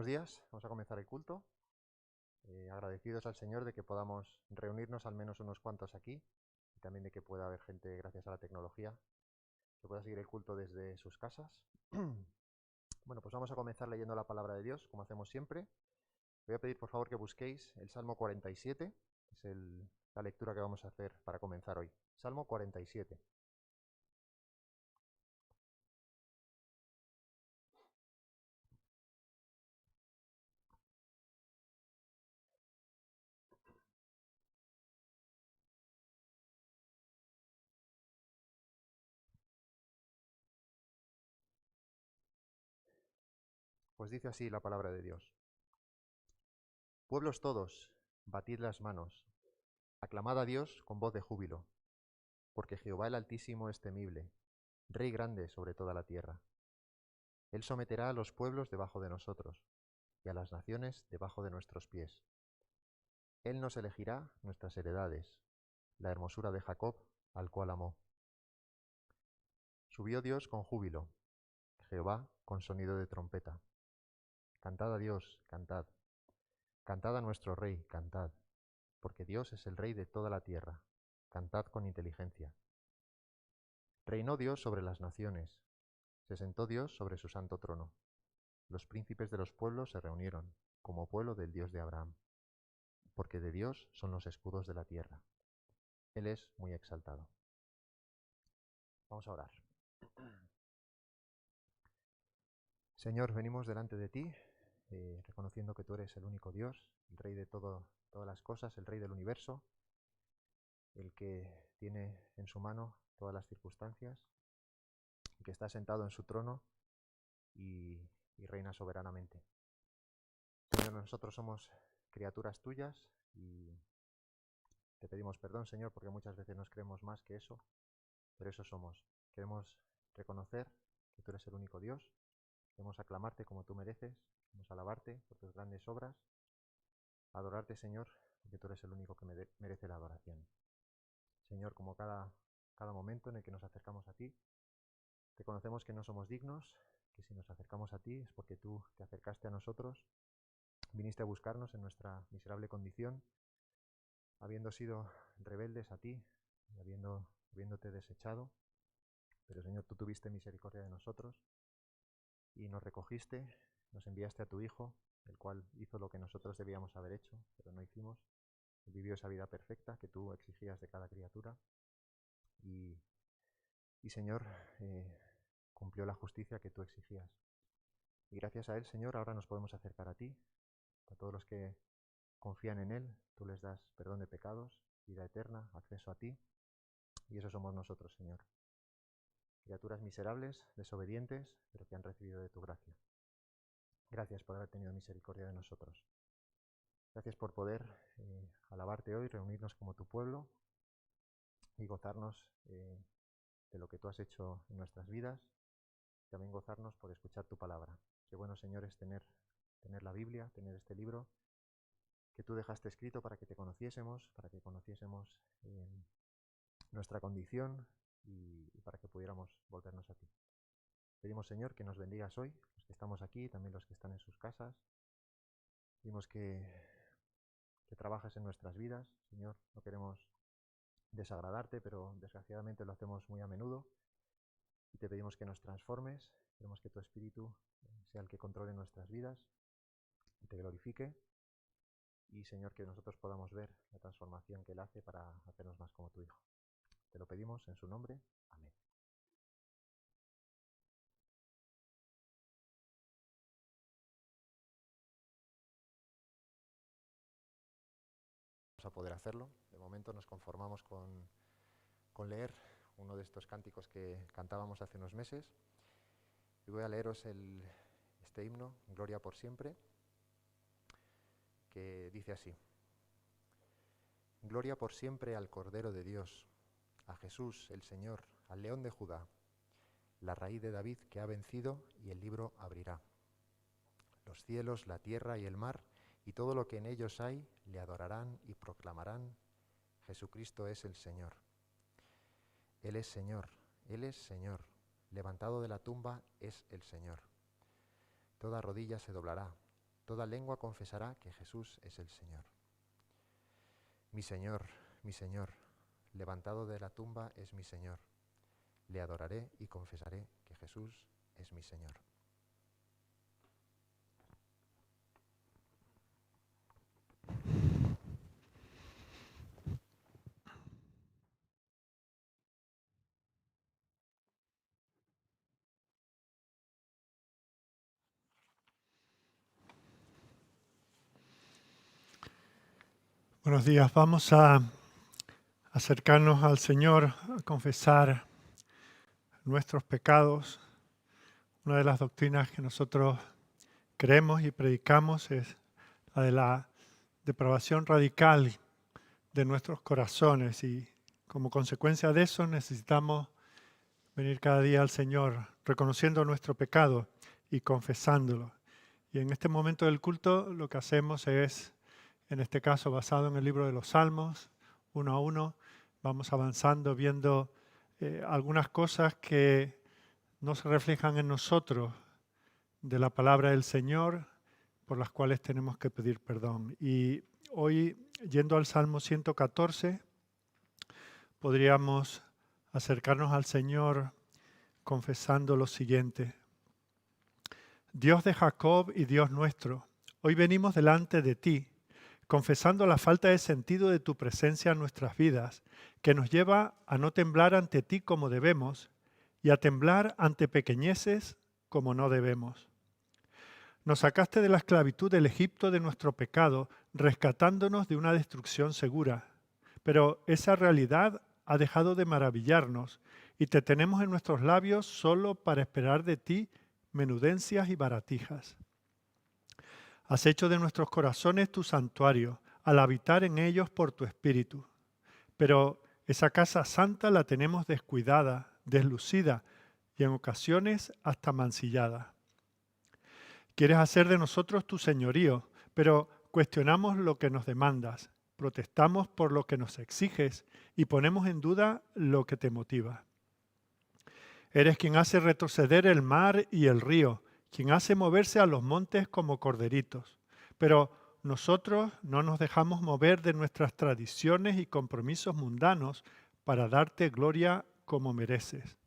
Buenos días, vamos a comenzar el culto. Agradecidos al Señor de que podamos reunirnos al menos unos cuantos aquí y también de que pueda haber gente, gracias a la tecnología, que pueda seguir el culto desde sus casas. Bueno, pues vamos a comenzar leyendo la palabra de Dios, como hacemos siempre. Voy a pedir por favor que busquéis el Salmo 47, que es la lectura que vamos a hacer para comenzar hoy. Salmo 47. Pues dice así la palabra de Dios. Pueblos todos, batid las manos, aclamad a Dios con voz de júbilo, porque Jehová el Altísimo es temible, Rey grande sobre toda la tierra. Él someterá a los pueblos debajo de nosotros, y a las naciones debajo de nuestros pies. Él nos elegirá nuestras heredades, la hermosura de Jacob, al cual amó. Subió Dios con júbilo, Jehová con sonido de trompeta. Cantad a Dios, cantad. Cantad a nuestro Rey, cantad, porque Dios es el Rey de toda la tierra. Cantad con inteligencia. Reinó Dios sobre las naciones. Se sentó Dios sobre su santo trono. Los príncipes de los pueblos se reunieron, como pueblo del Dios de Abraham, porque de Dios son los escudos de la tierra. Él es muy exaltado. Vamos a orar. Señor, venimos delante de ti, reconociendo que tú eres el único Dios, el Rey de todas las cosas, el Rey del universo, el que tiene en su mano todas las circunstancias, el que está sentado en su trono y reina soberanamente. Señor, nosotros somos criaturas tuyas y te pedimos perdón, Señor, porque muchas veces nos creemos más que eso, pero eso somos. Queremos reconocer que tú eres el único Dios, queremos aclamarte como tú mereces, queremos alabarte por tus grandes obras, adorarte, Señor, porque tú eres el único que merece la adoración. Señor, como cada momento en el que nos acercamos a ti, reconocemos que no somos dignos, que si nos acercamos a ti es porque tú te acercaste a nosotros, viniste a buscarnos en nuestra miserable condición, habiendo sido rebeldes a ti y habiéndote desechado. Pero Señor, tú tuviste misericordia de nosotros y nos recogiste, nos enviaste a tu Hijo, el cual hizo lo que nosotros debíamos haber hecho, pero no hicimos. Él vivió esa vida perfecta que tú exigías de cada criatura y Señor, cumplió la justicia que tú exigías. Y gracias a Él, Señor, ahora nos podemos acercar a ti. A todos los que confían en Él, tú les das perdón de pecados, vida eterna, acceso a ti. Y eso somos nosotros, Señor. Criaturas miserables, desobedientes, pero que han recibido de tu gracia. Gracias por haber tenido misericordia de nosotros. Gracias por poder alabarte hoy, reunirnos como tu pueblo y gozarnos de lo que tú has hecho en nuestras vidas. También gozarnos por escuchar tu palabra. Qué bueno, Señor, es tener la Biblia, tener este libro que tú dejaste escrito para que te conociésemos, para que conociésemos nuestra condición y para que pudiéramos volvernos a ti. Pedimos, Señor, que nos bendigas hoy, los que estamos aquí, también los que están en sus casas. Pedimos que trabajes en nuestras vidas, Señor. No queremos desagradarte, pero desgraciadamente lo hacemos muy a menudo. Y te pedimos que nos transformes, queremos que tu Espíritu sea el que controle nuestras vidas y te glorifique. Y, Señor, que nosotros podamos ver la transformación que Él hace para hacernos más como tu Hijo. Te lo pedimos en su nombre. Amén. Vamos a poder hacerlo. De momento nos conformamos con leer uno de estos cánticos que cantábamos hace unos meses. Y voy a leeros este himno, Gloria por siempre, que dice así. Gloria por siempre al Cordero de Dios, a Jesús el Señor, al León de Judá, la raíz de David que ha vencido y el libro abrirá. Los cielos, la tierra y el mar, y todo lo que en ellos hay, le adorarán y proclamarán, Jesucristo es el Señor. Él es Señor, Él es Señor. Levantado de la tumba es el Señor. Toda rodilla se doblará, Toda lengua confesará que Jesús es el Señor. mi Señor, levantado de la tumba es mi Señor. Le adoraré y confesaré que Jesús es mi Señor. Buenos días, vamos a acercarnos al Señor, a confesar nuestros pecados. Una de las doctrinas que nosotros creemos y predicamos es la de la depravación radical de nuestros corazones y como consecuencia de eso necesitamos venir cada día al Señor reconociendo nuestro pecado y confesándolo. Y en este momento del culto lo que hacemos es, en este caso basado en el libro de los Salmos, uno a uno, vamos avanzando viendo algunas cosas que no se reflejan en nosotros de la palabra del Señor por las cuales tenemos que pedir perdón. Y hoy, yendo al Salmo 114, podríamos acercarnos al Señor confesando lo siguiente. Dios de Jacob y Dios nuestro, hoy venimos delante de ti, confesando la falta de sentido de tu presencia en nuestras vidas, que nos lleva a no temblar ante ti como debemos y a temblar ante pequeñeces como no debemos. Nos sacaste de la esclavitud del Egipto de nuestro pecado, rescatándonos de una destrucción segura. Pero esa realidad ha dejado de maravillarnos y te tenemos en nuestros labios solo para esperar de ti menudencias y baratijas. Has hecho de nuestros corazones tu santuario, al habitar en ellos por tu espíritu. Pero esa casa santa la tenemos descuidada, deslucida y en ocasiones hasta mancillada. Quieres hacer de nosotros tu señorío, pero cuestionamos lo que nos demandas, protestamos por lo que nos exiges y ponemos en duda lo que te motiva. Eres quien hace retroceder el mar y el río, quien hace moverse a los montes como corderitos. Pero nosotros no nos dejamos mover de nuestras tradiciones y compromisos mundanos para darte gloria como mereces.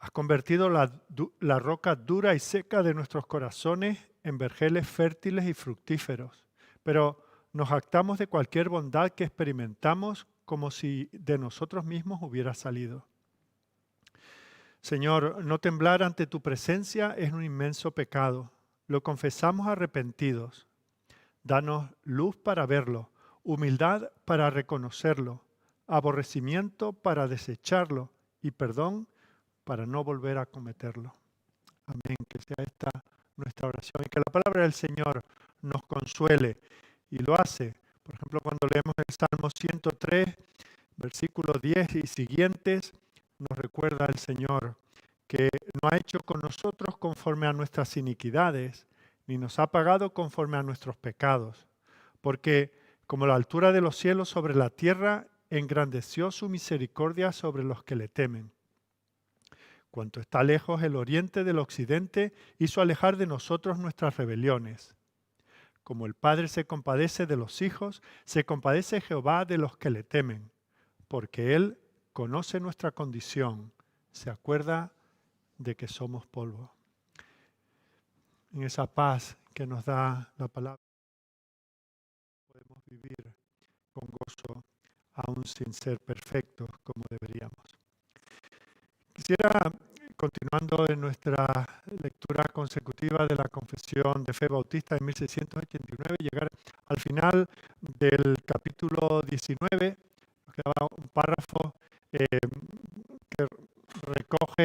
Has convertido la roca dura y seca de nuestros corazones en vergeles fértiles y fructíferos, pero nos jactamos de cualquier bondad que experimentamos como si de nosotros mismos hubiera salido. Señor, no temblar ante tu presencia es un inmenso pecado. Lo confesamos arrepentidos. Danos luz para verlo, humildad para reconocerlo, aborrecimiento para desecharlo y perdón para no volver a cometerlo. Amén. Que sea esta nuestra oración y que la palabra del Señor nos consuele y lo hace. Por ejemplo, cuando leemos el Salmo 103, versículos 10 y siguientes, nos recuerda el Señor que no ha hecho con nosotros conforme a nuestras iniquidades, ni nos ha pagado conforme a nuestros pecados, porque como la altura de los cielos sobre la tierra, engrandeció su misericordia sobre los que le temen. Cuanto está lejos el oriente del occidente, hizo alejar de nosotros nuestras rebeliones. Como el Padre se compadece de los hijos, se compadece Jehová de los que le temen, porque Él conoce nuestra condición, se acuerda de que somos polvo. En esa paz que nos da la palabra, podemos vivir con gozo, aún sin ser perfectos como deberíamos. Quisiera, continuando en nuestra lectura consecutiva de la Confesión de Fe Bautista de 1689, llegar al final del capítulo 19, nos quedaba un párrafo que recoge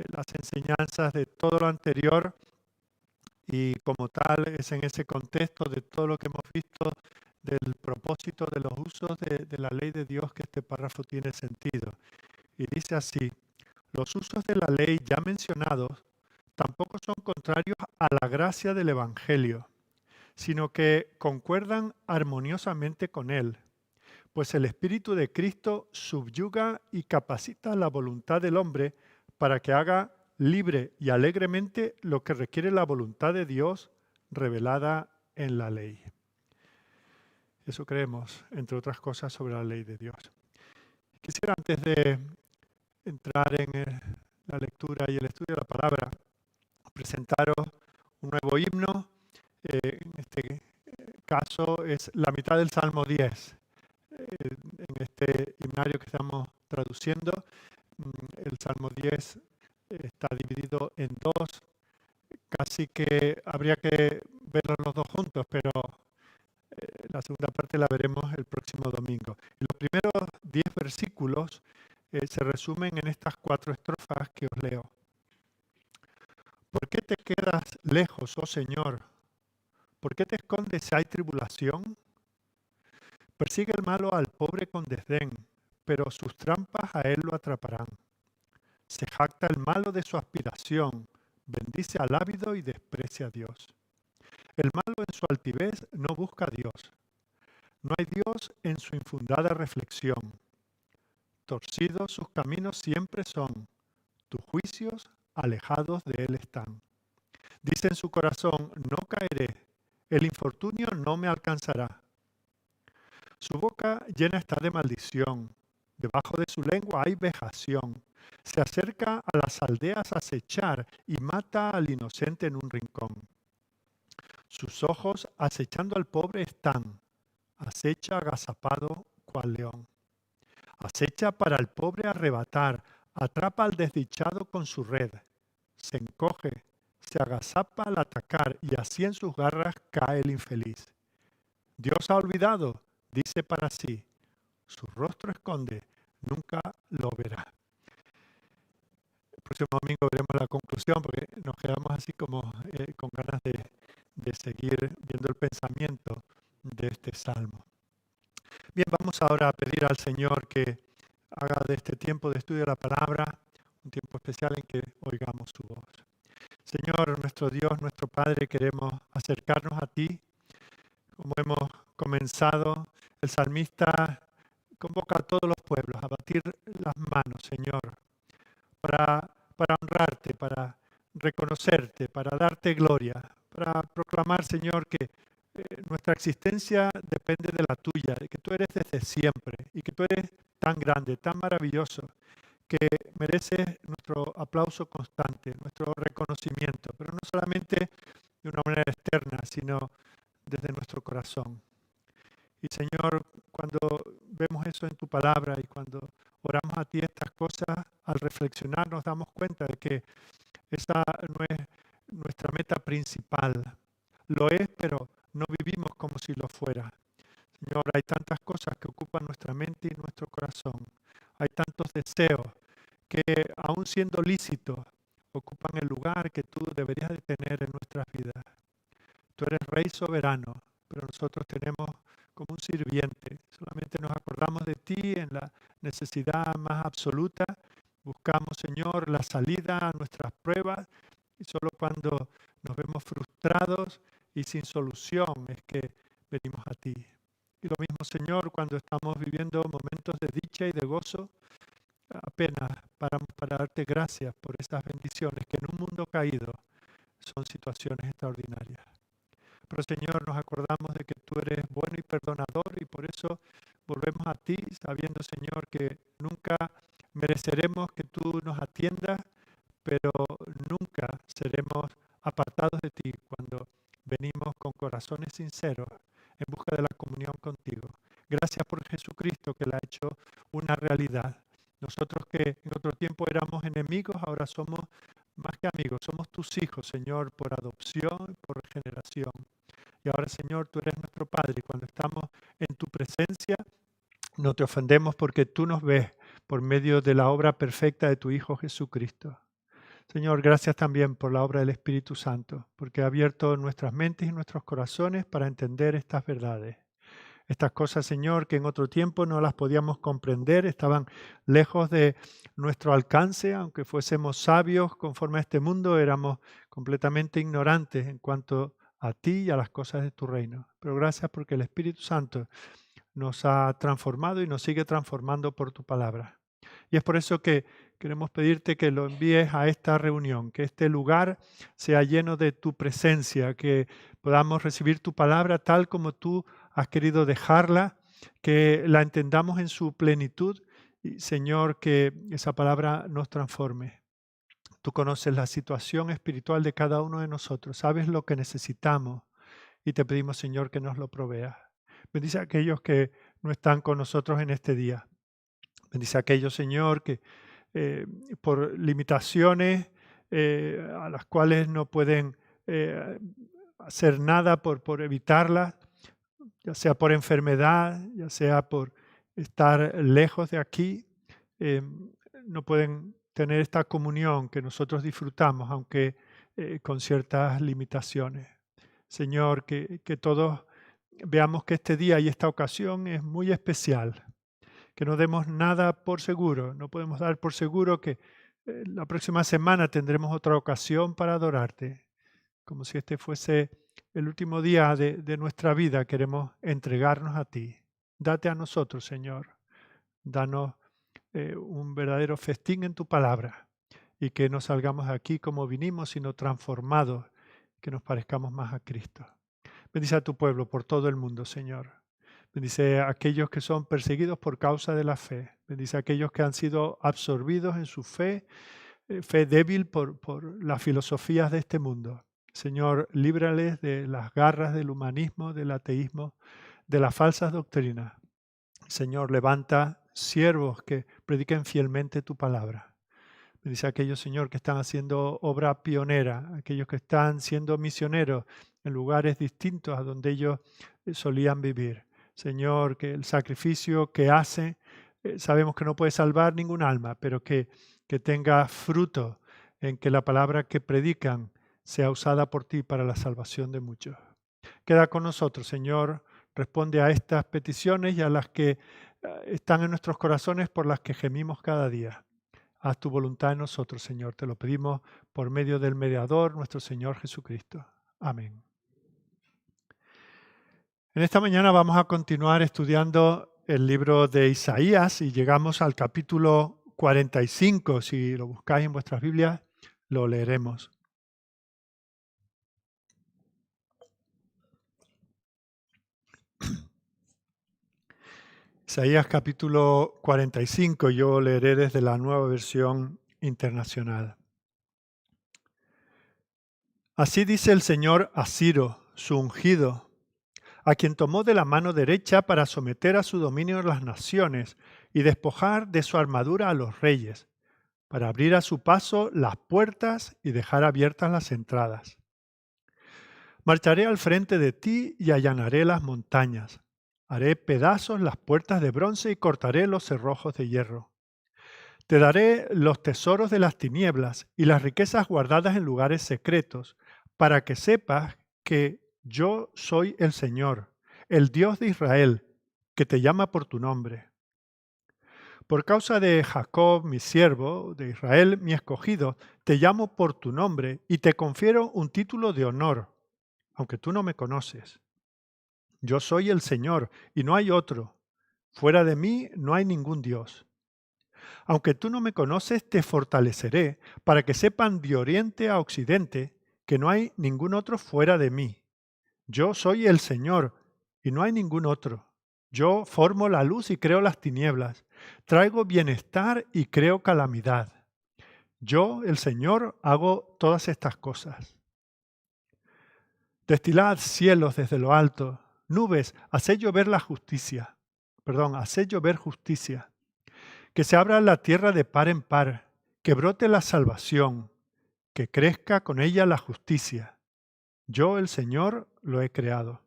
las enseñanzas de todo lo anterior y como tal es en ese contexto de todo lo que hemos visto del propósito de los usos de la ley de Dios que este párrafo tiene sentido. Y dice así: los usos de la ley ya mencionados tampoco son contrarios a la gracia del Evangelio, sino que concuerdan armoniosamente con él, pues el Espíritu de Cristo subyuga y capacita la voluntad del hombre para que haga libre y alegremente lo que requiere la voluntad de Dios, revelada en la ley. Eso creemos, entre otras cosas, sobre la ley de Dios. Quisiera, antes de entrar en la lectura y el estudio de la palabra, presentaros un nuevo himno. En este caso es la mitad del Salmo 10. En este himnario que estamos traduciendo, el Salmo 10 está dividido en dos. Casi que habría que verlos los dos juntos, pero la segunda parte la veremos el próximo domingo. Y los primeros 10 versículos se resumen en estas 4 estrofas que os leo. ¿Por qué te quedas lejos, oh Señor? ¿Por qué te escondes si hay tribulación? Persigue el malo al pobre con desdén, pero sus trampas a él lo atraparán. Se jacta el malo de su aspiración, bendice al ávido y desprecia a Dios. El malo en su altivez no busca a Dios. No hay Dios en su infundada reflexión. Torcidos sus caminos siempre son, tus juicios alejados de él están. Dice en su corazón, no caeré, el infortunio no me alcanzará. Su boca llena está de maldición, debajo de su lengua hay vejación. Se acerca a las aldeas a acechar y mata al inocente en un rincón. Sus ojos acechando al pobre están, acecha agazapado cual león. Acecha para el pobre arrebatar, atrapa al desdichado con su red. Se encoge, se agazapa al atacar y así en sus garras cae el infeliz. Dios ha olvidado, dice para sí, su rostro esconde, nunca lo verá. El próximo domingo veremos la conclusión porque nos quedamos así como con ganas de seguir viendo el pensamiento de este salmo. Bien, vamos ahora a pedir al Señor que haga de este tiempo de estudio de la palabra un tiempo especial en que oigamos su voz. Señor, nuestro Dios, nuestro Padre, queremos acercarnos a ti. Como hemos comenzado, el salmista convoca a todos los pueblos a batir las manos, Señor, para honrarte, para reconocerte, para darte gloria, para proclamar, Señor, que nuestra existencia depende de la tuya, de que tú eres desde siempre y que tú eres tan grande, tan maravilloso, que mereces nuestro aplauso constante, nuestro reconocimiento, pero no solamente de una manera externa, sino desde nuestro corazón. Y Señor, cuando vemos eso en tu palabra y cuando oramos a ti estas cosas, al reflexionar nos damos cuenta de que esa no es nuestra meta principal. Lo es, pero no vivimos como si lo fuera. Señor, hay tantas cosas que ocupan nuestra mente y nuestro corazón. Hay tantos deseos que, aun siendo lícitos, ocupan el lugar que tú deberías de tener en nuestras vidas. Tú eres Rey soberano, pero nosotros tenemos como un sirviente. Solamente nos acordamos de ti en la necesidad más absoluta. Buscamos, Señor, la salida a nuestras pruebas y solo cuando nos vemos frustrados y sin solución es que venimos a ti. Y lo mismo, Señor, cuando estamos viviendo momentos de dicha y de gozo, apenas paramos para darte gracias por estas bendiciones que en un mundo caído son situaciones extraordinarias. Pero Señor, nos acordamos de que tú eres bueno y perdonador y por eso volvemos a ti sabiendo, Señor, que nunca mereceremos que tú nos atiendas, pero nunca seremos apartados de ti cuando venimos con corazones sinceros en busca de la comunión contigo. Gracias por Jesucristo que la ha hecho una realidad. Nosotros que en otro tiempo éramos enemigos, ahora somos más que amigos, somos tus hijos, Señor, por adopción, por regeneración. Y ahora, Señor, tú eres nuestro Padre y cuando estamos en tu presencia no te ofendemos porque tú nos ves por medio de la obra perfecta de tu Hijo Jesucristo. Señor, gracias también por la obra del Espíritu Santo, porque ha abierto nuestras mentes y nuestros corazones para entender estas verdades. Estas cosas, Señor, que en otro tiempo no las podíamos comprender, estaban lejos de nuestro alcance, aunque fuésemos sabios conforme a este mundo, éramos completamente ignorantes en cuanto a ti y a las cosas de tu reino. Pero gracias porque el Espíritu Santo nos ha transformado y nos sigue transformando por tu palabra. Y es por eso que queremos pedirte que lo envíes a esta reunión, que este lugar sea lleno de tu presencia, que podamos recibir tu palabra tal como tú has querido dejarla, que la entendamos en su plenitud y, Señor, que esa palabra nos transforme. Tú conoces la situación espiritual de cada uno de nosotros, sabes lo que necesitamos y te pedimos, Señor, que nos lo proveas. Bendice a aquellos que no están con nosotros en este día. Bendice a aquellos, Señor, que eh, por limitaciones a las cuales no pueden hacer nada por evitarlas, ya sea por enfermedad, ya sea por estar lejos de aquí, eh, no pueden tener esta comunión que nosotros disfrutamos, aunque con ciertas limitaciones. Señor, que todos veamos que este día y esta ocasión es muy especial, que no demos nada por seguro, no podemos dar por seguro que la próxima semana tendremos otra ocasión para adorarte, como si este fuese el último día de nuestra vida, queremos entregarnos a ti. Date a nosotros, Señor. Danos un verdadero festín en tu palabra y que no salgamos de aquí como vinimos, sino transformados, que nos parezcamos más a Cristo. Bendice a tu pueblo por todo el mundo, Señor. Bendice a aquellos que son perseguidos por causa de la fe. Bendice a aquellos que han sido absorbidos en su fe, fe débil por las filosofías de este mundo. Señor, líbrales de las garras del humanismo, del ateísmo, de las falsas doctrinas. Señor, levanta siervos que prediquen fielmente tu palabra. Bendice a aquellos, Señor, que están haciendo obra pionera, aquellos que están siendo misioneros en lugares distintos a donde ellos solían vivir. Señor, que el sacrificio que hace, sabemos que no puede salvar ningún alma, pero que tenga fruto en que la palabra que predican sea usada por ti para la salvación de muchos. Queda con nosotros, Señor. Responde a estas peticiones y a las que están en nuestros corazones por las que gemimos cada día. Haz tu voluntad en nosotros, Señor. Te lo pedimos por medio del mediador, nuestro Señor Jesucristo. Amén. En esta mañana vamos a continuar estudiando el libro de Isaías y llegamos al capítulo 45. Si lo buscáis en vuestras Biblias, lo leeremos. Isaías capítulo 45, yo leeré desde la Nueva Versión Internacional. Así dice el Señor a Ciro, su ungido, a quien tomó de la mano derecha para someter a su dominio las naciones y despojar de su armadura a los reyes, para abrir a su paso las puertas y dejar abiertas las entradas. Marcharé al frente de ti y allanaré las montañas. Haré pedazos las puertas de bronce y cortaré los cerrojos de hierro. Te daré los tesoros de las tinieblas y las riquezas guardadas en lugares secretos, para que sepas que yo soy el Señor, el Dios de Israel, que te llama por tu nombre. Por causa de Jacob, mi siervo, de Israel, mi escogido, te llamo por tu nombre y te confiero un título de honor, aunque tú no me conoces. Yo soy el Señor y no hay otro. Fuera de mí no hay ningún Dios. Aunque tú no me conoces, te fortaleceré para que sepan de oriente a occidente que no hay ningún otro fuera de mí. Yo soy el Señor y no hay ningún otro. Yo formo la luz y creo las tinieblas. Traigo bienestar y creo calamidad. Yo, el Señor, hago todas estas cosas. Destilad cielos desde lo alto, nubes, haced llover la justicia. Haced llover justicia. Que se abra la tierra de par en par, que brote la salvación, que crezca con ella la justicia. Yo, el Señor, lo he creado.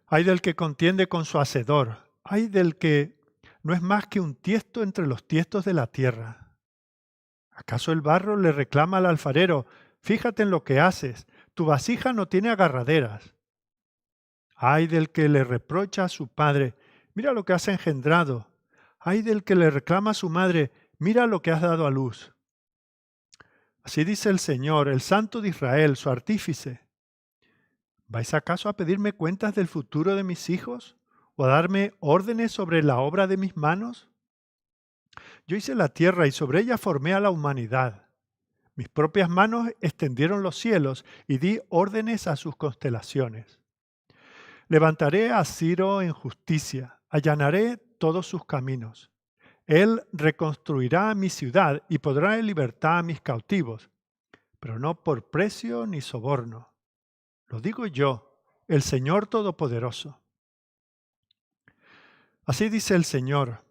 Ay del que contiende con su hacedor, ay del que no es más que un tiesto entre los tiestos de la tierra. ¿Acaso el barro le reclama al alfarero, fíjate en lo que haces, tu vasija no tiene agarraderas? Ay del que le reprocha a su padre, mira lo que has engendrado. Ay del que le reclama a su madre, mira lo que has dado a luz. Así dice el Señor, el Santo de Israel, su artífice. ¿Vais acaso a pedirme cuentas del futuro de mis hijos? ¿O a darme órdenes sobre la obra de mis manos? Yo hice la tierra y sobre ella formé a la humanidad. Mis propias manos extendieron los cielos y di órdenes a sus constelaciones. Levantaré a Ciro en justicia, allanaré todos sus caminos. Él reconstruirá mi ciudad y pondrá en libertad a mis cautivos, pero no por precio ni soborno. Lo digo yo, el Señor Todopoderoso. Así dice el Señor: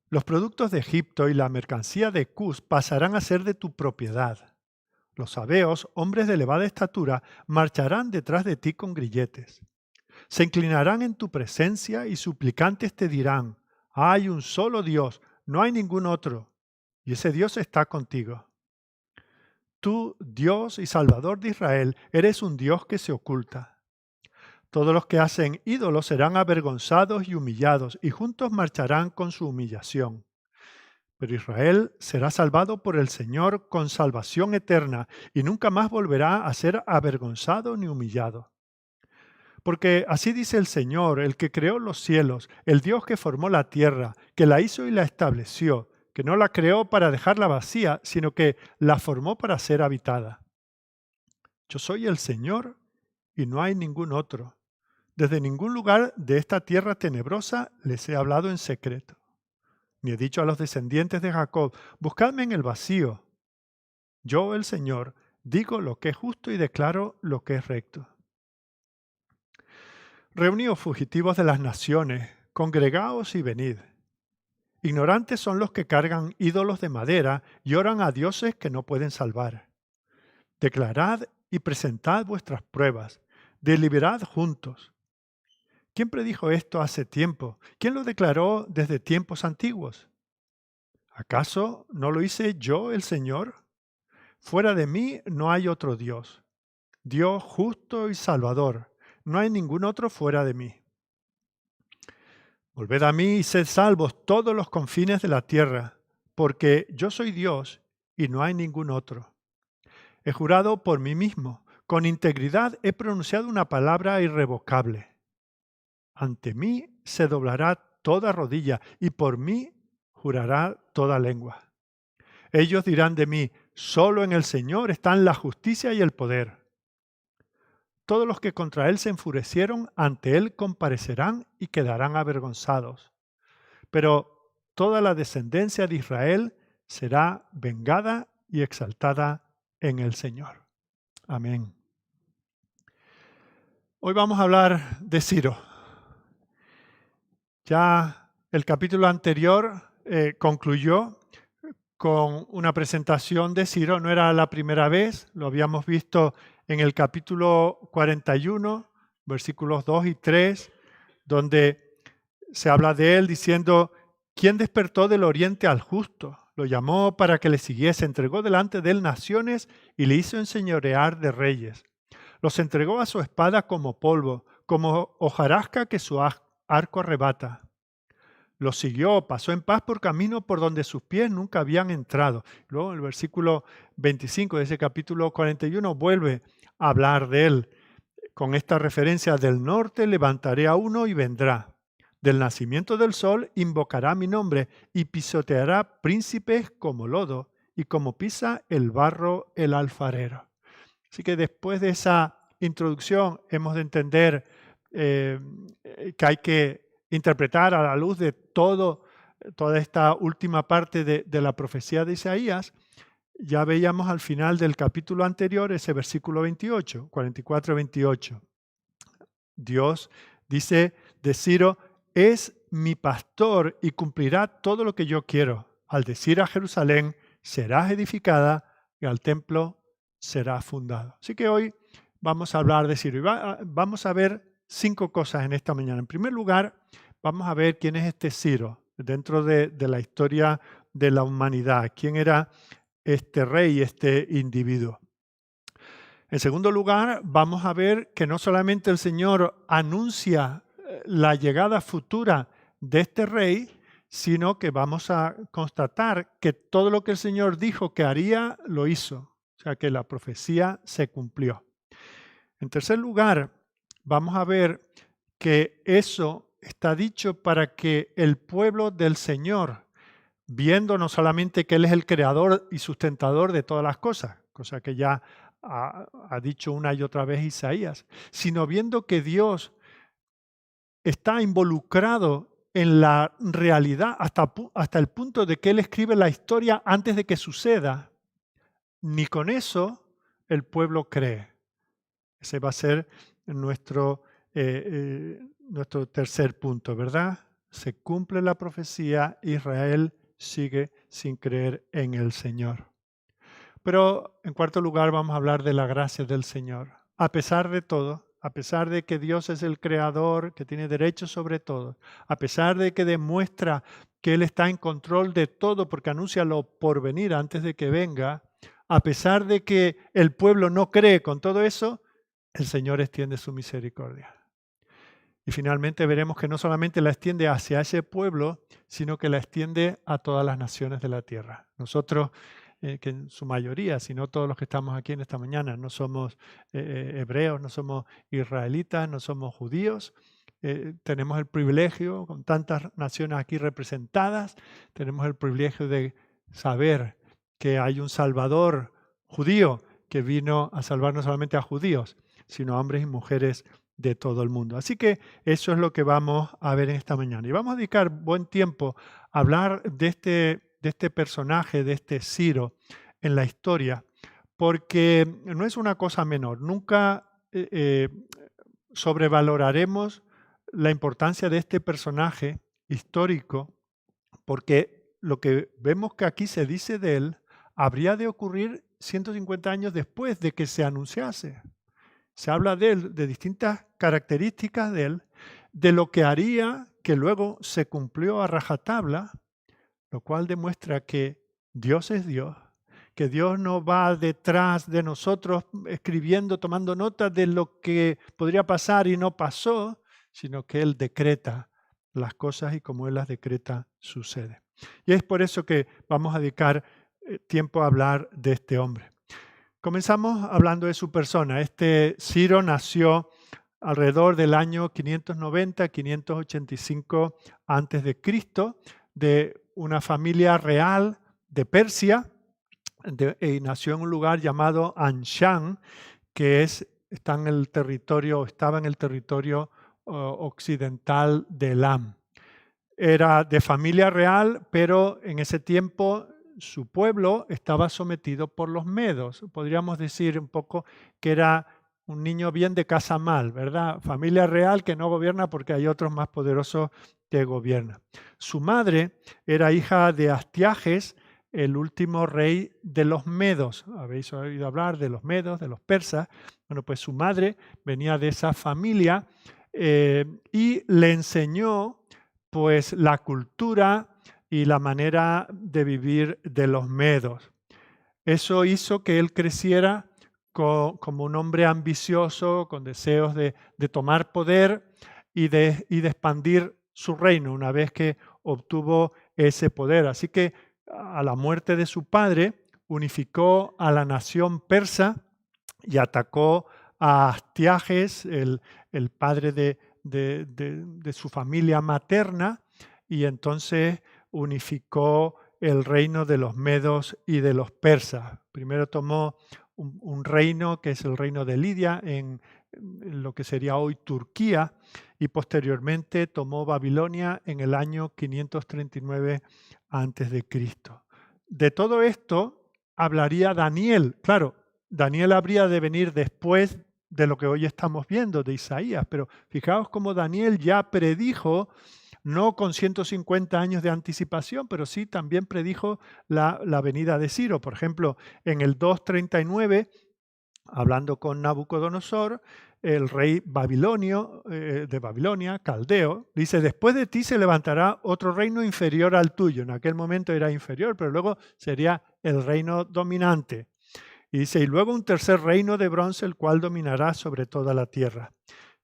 los productos de Egipto y la mercancía de Cus pasarán a ser de tu propiedad. Los sabeos, hombres de elevada estatura, marcharán detrás de ti con grilletes. Se inclinarán en tu presencia y suplicantes te dirán: hay un solo Dios, no hay ningún otro, y ese Dios está contigo. Tú, Dios y Salvador de Israel, eres un Dios que se oculta. Todos los que hacen ídolos serán avergonzados y humillados, y juntos marcharán con su humillación. Pero Israel será salvado por el Señor con salvación eterna, y nunca más volverá a ser avergonzado ni humillado. Porque así dice el Señor, el que creó los cielos, el Dios que formó la tierra, que la hizo y la estableció, que no la creó para dejarla vacía, sino que la formó para ser habitada. Yo soy el Señor y no hay ningún otro. Desde ningún lugar de esta tierra tenebrosa les he hablado en secreto. Ni he dicho a los descendientes de Jacob: buscadme en el vacío. Yo, el Señor, digo lo que es justo y declaro lo que es recto. Reuníos fugitivos de las naciones, congregaos y venid. Ignorantes son los que cargan ídolos de madera y oran a dioses que no pueden salvar. Declarad y presentad vuestras pruebas, deliberad juntos. ¿Quién predijo esto hace tiempo? ¿Quién lo declaró desde tiempos antiguos? ¿Acaso no lo hice yo, el Señor? Fuera de mí no hay otro Dios, Dios justo y salvador. No hay ningún otro fuera de mí. Volved a mí y sed salvos todos los confines de la tierra, porque yo soy Dios y no hay ningún otro. He jurado por mí mismo, con integridad he pronunciado una palabra irrevocable. Ante mí se doblará toda rodilla y por mí jurará toda lengua. Ellos dirán de mí: solo en el Señor están la justicia y el poder. Todos los que contra él se enfurecieron, ante él comparecerán y quedarán avergonzados. Pero toda la descendencia de Israel será vengada y exaltada en el Señor. Amén. Hoy vamos a hablar de Ciro. Ya el capítulo anterior concluyó con una presentación de Ciro. No era la primera vez, lo habíamos visto en el capítulo 41, versículos 2 y 3, donde se habla de él diciendo: ¿quién despertó del oriente al justo? Lo llamó para que le siguiese, entregó delante de él naciones y le hizo enseñorear de reyes. Los entregó a su espada como polvo, como hojarasca que su arco arrebata. Los siguió, pasó en paz por camino por donde sus pies nunca habían entrado. Luego el versículo 25 de ese capítulo 41 vuelve a hablar de él. Con esta referencia: del norte levantaré a uno y vendrá. Del nacimiento del sol invocará mi nombre y pisoteará príncipes como lodo y como pisa el barro el alfarero. Así que después de esa introducción hemos de entender que hay que interpretar a la luz de toda esta última parte de la profecía de Isaías. Ya veíamos al final del capítulo anterior ese versículo 28, 44-28. Dios dice de Ciro: es mi pastor y cumplirá todo lo que yo quiero. Al decir a Jerusalén: serás edificada, y al templo será fundado. Así que hoy vamos a hablar de Ciro y vamos a ver 5 cosas en esta mañana. En primer lugar, vamos a ver quién es este Ciro dentro de la historia de la humanidad. ¿Quién era este rey, este individuo? En segundo lugar, vamos a ver que no solamente el Señor anuncia la llegada futura de este rey, sino que vamos a constatar que todo lo que el Señor dijo que haría, lo hizo. O sea, que la profecía se cumplió. En tercer lugar, vamos a ver que eso está dicho para que el pueblo del Señor viendo no solamente que Él es el creador y sustentador de todas las cosas, cosa que ya ha dicho una y otra vez Isaías, sino viendo que Dios está involucrado en la realidad hasta el punto de que Él escribe la historia antes de que suceda. Ni con eso el pueblo cree. Ese va a ser nuestro tercer punto, ¿verdad? Se cumple la profecía, Israel sigue sin creer en el Señor. Pero en cuarto lugar vamos a hablar de la gracia del Señor. A pesar de todo, a pesar de que Dios es el creador, que tiene derecho sobre todo, a pesar de que demuestra que Él está en control de todo porque anuncia lo por venir antes de que venga, a pesar de que el pueblo no cree con todo eso, el Señor extiende su misericordia. Y finalmente veremos que no solamente la extiende hacia ese pueblo, sino que la extiende a todas las naciones de la tierra. Nosotros, que en su mayoría, si no todos los que estamos aquí en esta mañana, no somos hebreos, no somos israelitas, no somos judíos, tenemos el privilegio, con tantas naciones aquí representadas, tenemos el privilegio de saber que hay un Salvador judío que vino a salvar no solamente a judíos, sino a hombres y mujeres de todo el mundo. Así que eso es lo que vamos a ver en esta mañana. Y vamos a dedicar buen tiempo a hablar de este personaje, de este Ciro en la historia, porque no es una cosa menor. Nunca sobrevaloraremos la importancia de este personaje histórico, porque lo que vemos que aquí se dice de él habría de ocurrir 150 años después de que se anunciase. Se habla de él, de distintas características de él, de lo que haría, que luego se cumplió a rajatabla, lo cual demuestra que Dios es Dios, que Dios no va detrás de nosotros escribiendo, tomando notas de lo que podría pasar y no pasó, sino que Él decreta las cosas y como Él las decreta, sucede. Y es por eso que vamos a dedicar tiempo a hablar de este hombre. Comenzamos hablando de su persona. Este Ciro nació alrededor del año 590-585 a.C., de una familia real de Persia, y nació en un lugar llamado Anshan, que estaba en el territorio occidental de Elam. Era de familia real, pero en ese tiempo su pueblo estaba sometido por los medos. Podríamos decir un poco que era un niño bien de casa mal, ¿verdad? Familia real que no gobierna porque hay otros más poderosos que gobiernan. Su madre era hija de Astiages, el último rey de los medos. Habéis oído hablar de los medos, de los persas. Bueno, pues su madre venía de esa familia y le enseñó pues la cultura y la manera de vivir de los medos. Eso hizo que él creciera como un hombre ambicioso, con deseos de tomar poder y de expandir su reino una vez que obtuvo ese poder. Así que a la muerte de su padre, unificó a la nación persa y atacó a Astiages, el padre de su familia materna, y entonces unificó el reino de los medos y de los persas. Primero tomó un reino que es el reino de Lidia en lo que sería hoy Turquía, y posteriormente tomó Babilonia en el año 539 a.C. De todo esto hablaría Daniel. Claro, Daniel habría de venir después de lo que hoy estamos viendo de Isaías, pero fijaos cómo Daniel ya predijo, no con 150 años de anticipación, pero sí también predijo la venida de Ciro. Por ejemplo, en el 239, hablando con Nabucodonosor, el rey babilonio, de Babilonia, caldeo, dice: después de ti se levantará otro reino inferior al tuyo. En aquel momento era inferior, pero luego sería el reino dominante. Y dice: y luego un tercer reino de bronce, el cual dominará sobre toda la tierra.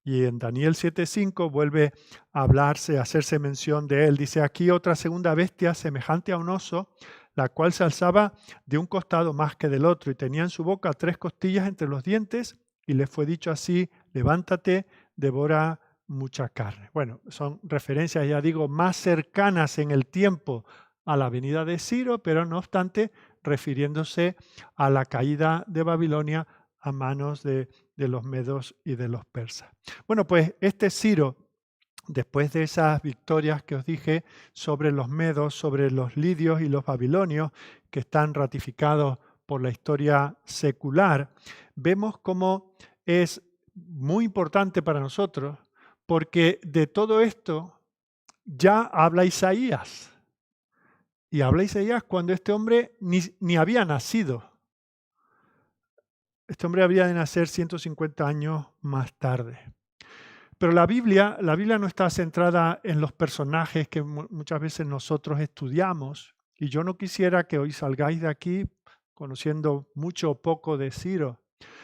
Y en Daniel 7:5 vuelve a hablarse, a hacerse mención de él. Dice: aquí otra segunda bestia semejante a un oso, la cual se alzaba de un costado más que del otro, y tenía en su boca 3 costillas entre los dientes, y le fue dicho así: levántate, devora mucha carne. Bueno, son referencias, ya digo, más cercanas en el tiempo a la venida de Ciro, pero no obstante refiriéndose a la caída de Babilonia a manos de los medos y de los persas. Bueno, pues este Ciro, después de esas victorias que os dije sobre los medos, sobre los lidios y los babilonios, que están ratificados por la historia secular, vemos cómo es muy importante para nosotros, porque de todo esto ya habla Isaías. Y habla Isaías cuando este hombre ni había nacido. Este hombre había de nacer 150 años más tarde. Pero la Biblia no está centrada en los personajes que muchas veces nosotros estudiamos. Y yo no quisiera que hoy salgáis de aquí conociendo mucho o poco de Ciro,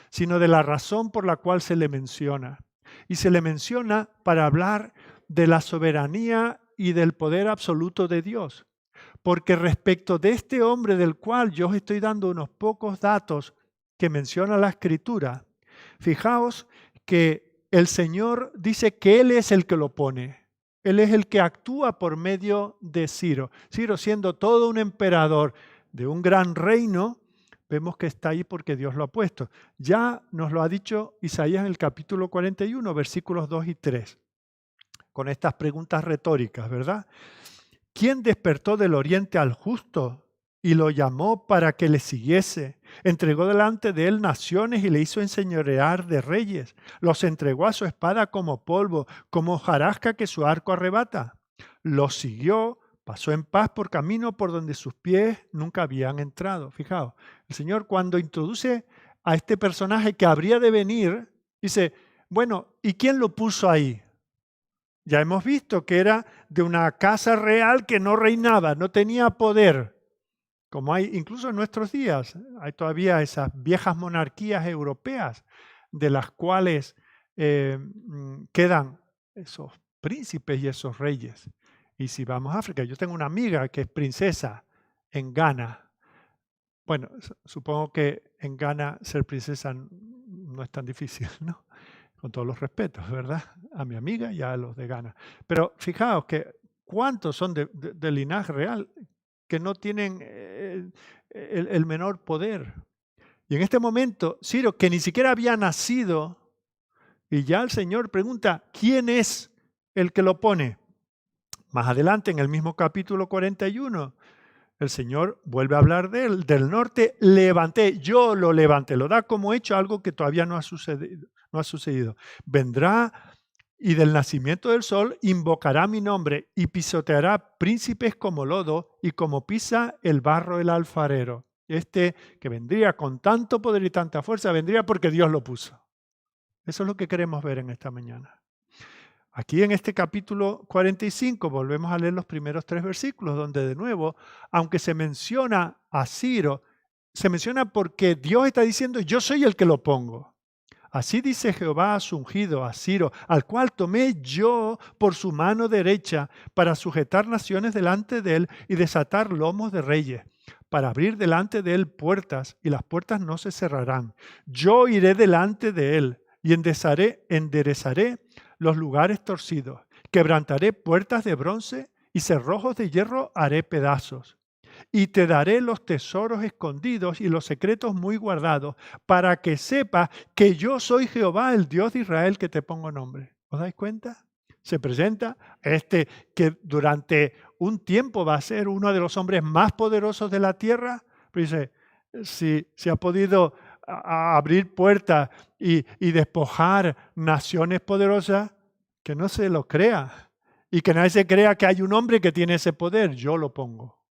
sino de la razón por la cual se le menciona. Y se le menciona para hablar de la soberanía y del poder absoluto de Dios. Porque respecto de este hombre del cual yo os estoy dando unos pocos datos que menciona la Escritura, fijaos que el Señor dice que Él es el que lo pone. Él es el que actúa por medio de Ciro. Ciro, siendo todo un emperador de un gran reino, vemos que está ahí porque Dios lo ha puesto. Ya nos lo ha dicho Isaías en el capítulo 41, versículos 2 y 3, con estas preguntas retóricas, ¿verdad? ¿Quién despertó del oriente al justo y lo llamó para que le siguiese? Entregó delante de él naciones y le hizo enseñorear de reyes. Los entregó a su espada como polvo, como hojarasca que su arco arrebata. Los siguió, pasó en paz por camino por donde sus pies nunca habían entrado. Fijaos, el Señor cuando introduce a este personaje que habría de venir, dice, bueno, ¿y quién lo puso ahí? Ya hemos visto que era de una casa real que no reinaba, no tenía poder, como hay incluso en nuestros días. Hay todavía esas viejas monarquías europeas de las cuales quedan esos príncipes y esos reyes. Y si vamos a África, yo tengo una amiga que es princesa en Ghana. Bueno, supongo que en Ghana ser princesa no es tan difícil, ¿no? Con todos los respetos, ¿verdad? A mi amiga y a los de Ghana. Pero fijaos que cuántos son de linaje real que no tienen el menor poder. Y en este momento, Ciro, que ni siquiera había nacido, y ya el Señor pregunta, ¿quién es el que lo pone? Más adelante, en el mismo capítulo 41, el Señor vuelve a hablar de él. Del norte levanté, yo lo levanté. Lo da como hecho algo que todavía no ha sucedido. Vendrá y del nacimiento del sol invocará mi nombre y pisoteará príncipes como lodo y como pisa el barro el alfarero. Este que vendría con tanto poder y tanta fuerza, vendría porque Dios lo puso. Eso es lo que queremos ver en esta mañana. Aquí en este capítulo 45 volvemos a leer los primeros 3 versículos, donde de nuevo, aunque se menciona a Ciro, se menciona porque Dios está diciendo, yo soy el que lo pongo. Así dice Jehová a su ungido, a Ciro, al cual tomé yo por su mano derecha para sujetar naciones delante de él y desatar lomos de reyes, para abrir delante de él puertas y las puertas no se cerrarán. Yo iré delante de él y enderezaré los lugares torcidos, quebrantaré puertas de bronce y cerrojos de hierro haré pedazos. Y te daré los tesoros escondidos y los secretos muy guardados, para que sepas que yo soy Jehová, el Dios de Israel, que te pongo nombre. ¿Os dais cuenta? Se presenta este que durante un tiempo va a ser uno de los hombres más poderosos de la tierra. Pero dice, si ha podido abrir puertas y despojar naciones poderosas, que no se lo crea. Y que nadie se crea que hay un hombre que tiene ese poder. Yo lo pongo.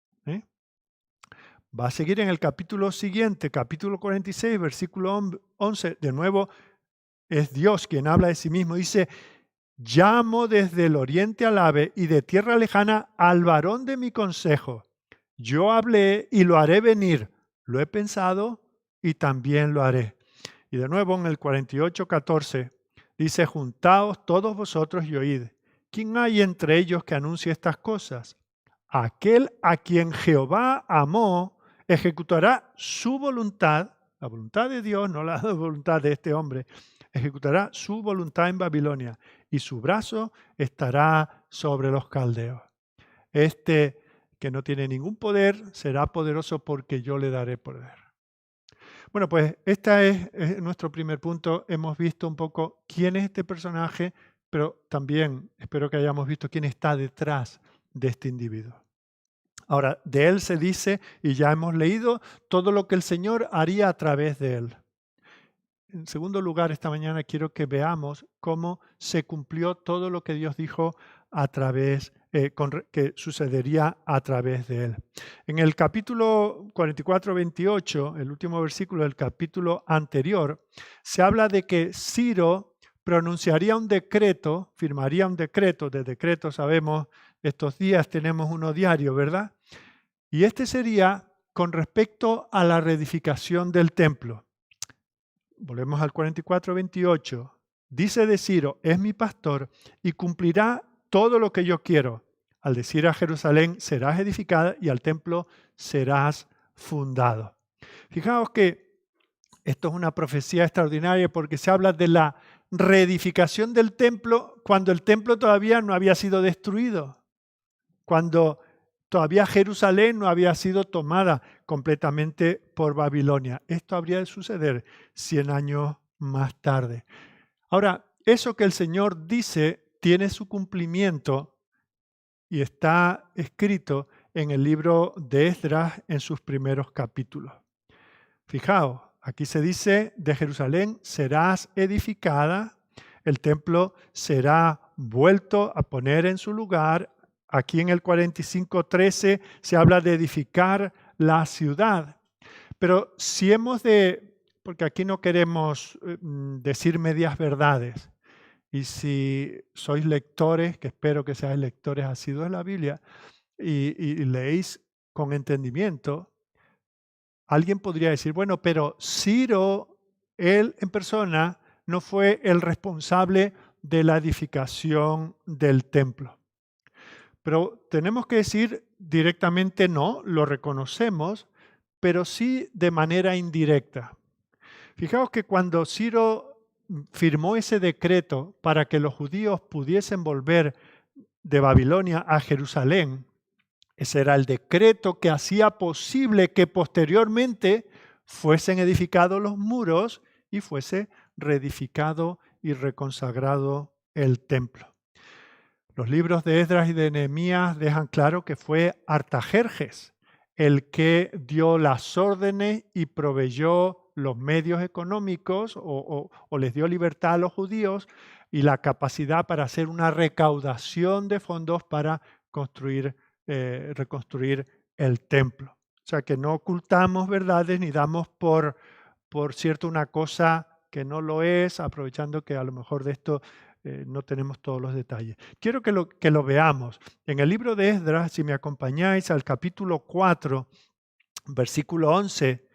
Va a seguir en el capítulo siguiente, capítulo 46, versículo 11. De nuevo, es Dios quien habla de sí mismo. Dice, llamo desde el oriente al ave y de tierra lejana al varón de mi consejo. Yo hablé y lo haré venir. Lo he pensado y también lo haré. Y de nuevo en el 48, 14, dice, juntaos todos vosotros y oíd. ¿Quién hay entre ellos que anuncie estas cosas? Aquel a quien Jehová amó, ejecutará su voluntad, la voluntad de Dios, no la voluntad de este hombre, ejecutará su voluntad en Babilonia y su brazo estará sobre los caldeos. Este que no tiene ningún poder, será poderoso porque yo le daré poder. Bueno, pues este es nuestro primer punto. Hemos visto un poco quién es este personaje, pero también espero que hayamos visto quién está detrás de este individuo. Ahora, de él se dice, y ya hemos leído, todo lo que el Señor haría a través de él. En segundo lugar, esta mañana quiero que veamos cómo se cumplió todo lo que Dios dijo a través, que sucedería a través de él. En el capítulo 44-28, el último versículo del capítulo anterior, se habla de que Ciro pronunciaría un decreto, firmaría un decreto. De decreto sabemos, estos días tenemos uno diario, ¿verdad? Y este sería con respecto a la reedificación del templo. Volvemos al 44-28. Dice de Ciro, es mi pastor y cumplirá todo lo que yo quiero. Al decir a Jerusalén, serás edificada y al templo serás fundado. Fijaos que esto es una profecía extraordinaria porque se habla de la reedificación del templo cuando el templo todavía no había sido destruido, cuando todavía Jerusalén no había sido tomada completamente por Babilonia. Esto habría de suceder 100 años más tarde. Ahora, eso que el Señor dice tiene su cumplimiento y está escrito en el libro de Esdras en sus primeros capítulos. Fijaos, aquí se dice, de Jerusalén serás edificada, el templo será vuelto a poner en su lugar. Aquí en el 45:13 se habla de edificar la ciudad. Pero si hemos de, porque aquí no queremos decir medias verdades, y si sois lectores, que espero que seáis lectores asiduos de la Biblia, y leéis con entendimiento, alguien podría decir, bueno, pero Ciro, él en persona, no fue el responsable de la edificación del templo. Pero tenemos que decir directamente no, lo reconocemos, pero sí de manera indirecta. Fijaos que cuando Ciro firmó ese decreto para que los judíos pudiesen volver de Babilonia a Jerusalén, ese era el decreto que hacía posible que posteriormente fuesen edificados los muros y fuese reedificado y reconsagrado el templo. Los libros de Esdras y de Nehemías dejan claro que fue Artajerjes el que dio las órdenes y proveyó los medios económicos o les dio libertad a los judíos y la capacidad para hacer una recaudación de fondos para reconstruir el templo. O sea que no ocultamos verdades ni damos por cierto una cosa que no lo es, aprovechando que a lo mejor de esto no tenemos todos los detalles. Quiero que lo veamos. En el libro de Esdras, si me acompañáis al capítulo 4, versículo 11,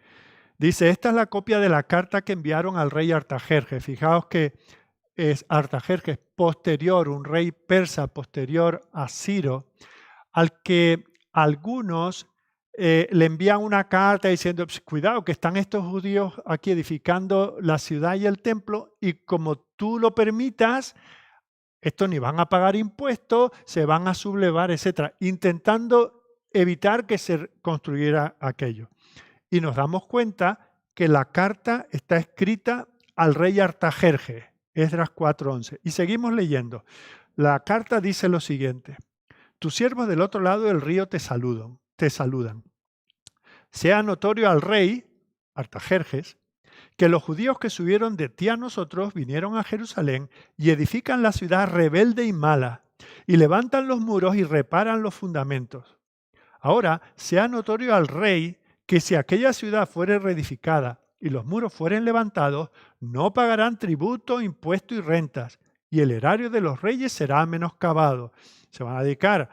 dice, esta es la copia de la carta que enviaron al rey Artajerjes. Fijaos que es Artajerjes posterior, un rey persa posterior a Ciro, al que algunos le envían una carta diciendo, cuidado, que están estos judíos aquí edificando la ciudad y el templo, y como tú lo permitas, estos ni van a pagar impuestos, se van a sublevar, etc., intentando evitar que se construyera aquello. Y nos damos cuenta que la carta está escrita al rey Artajerjes, Esdras 4:11. Y seguimos leyendo. La carta dice lo siguiente: tus siervos del otro lado del río te saludan. Sea notorio al rey, Artajerjes, que los judíos que subieron de ti a nosotros vinieron a Jerusalén y edifican la ciudad rebelde y mala, y levantan los muros y reparan los fundamentos. Ahora sea notorio al rey que si aquella ciudad fuere reedificada y los muros fueren levantados, no pagarán tributo, impuesto y rentas, y el erario de los reyes será menoscabado. Se van a dedicar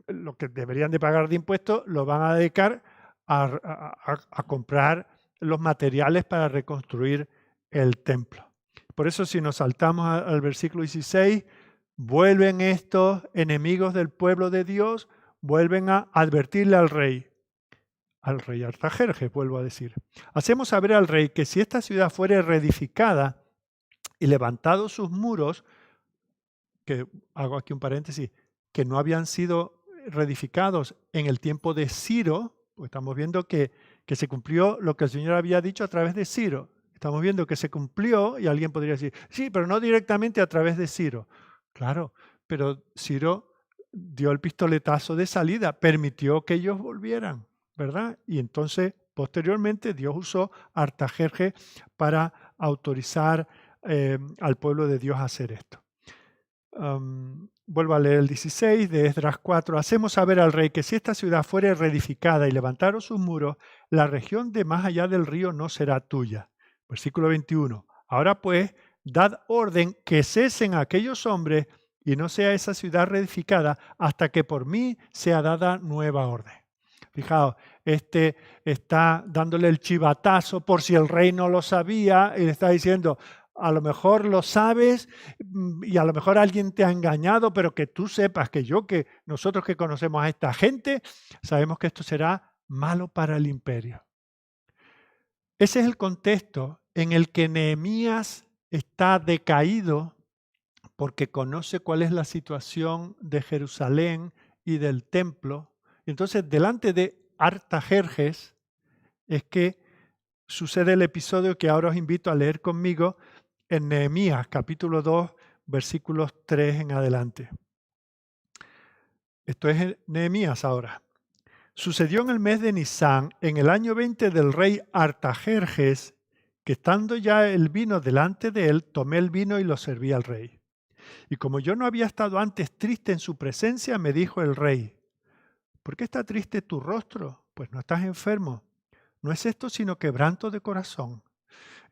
lo que deberían de pagar de impuestos, lo van a dedicar a comprar los materiales para reconstruir el templo. Por eso, si nos saltamos al versículo 16, vuelven estos enemigos del pueblo de Dios, vuelven a advertirle al rey Artajerjes, vuelvo a decir. Hacemos saber al rey que si esta ciudad fuere reedificada y levantados sus muros, que hago aquí un paréntesis, que no habían sido reedificados en el tiempo de Ciro, pues estamos viendo que se cumplió lo que el Señor había dicho a través de Ciro. Estamos viendo que se cumplió y alguien podría decir, sí, pero no directamente a través de Ciro. Claro, pero Ciro dio el pistoletazo de salida, permitió que ellos volvieran, ¿verdad? Y entonces, posteriormente, Dios usó Artajerjes para autorizar al pueblo de Dios a hacer esto. Vuelvo a leer el 16 de Esdras 4. Hacemos saber al rey que si esta ciudad fuere reedificada y levantaron sus muros, la región de más allá del río no será tuya. Versículo 21. Ahora pues, dad orden que cesen aquellos hombres y no sea esa ciudad reedificada hasta que por mí sea dada nueva orden. Fijaos, este está dándole el chivatazo por si el rey no lo sabía y le está diciendo, a lo mejor lo sabes y a lo mejor alguien te ha engañado, pero que tú sepas que nosotros que conocemos a esta gente, sabemos que esto será malo para el imperio. Ese es el contexto en el que Nehemías está decaído porque conoce cuál es la situación de Jerusalén y del templo. Entonces, delante de Artajerjes es que sucede el episodio que ahora os invito a leer conmigo en Nehemías, capítulo 2, versículos 3 en adelante. Esto es en Nehemías ahora. Sucedió en el mes de Nisán, en el año 20 del rey Artajerjes, que estando ya el vino delante de él, tomé el vino y lo serví al rey. Y como yo no había estado antes triste en su presencia, me dijo el rey, ¿por qué está triste tu rostro? Pues no estás enfermo. No es esto sino quebranto de corazón.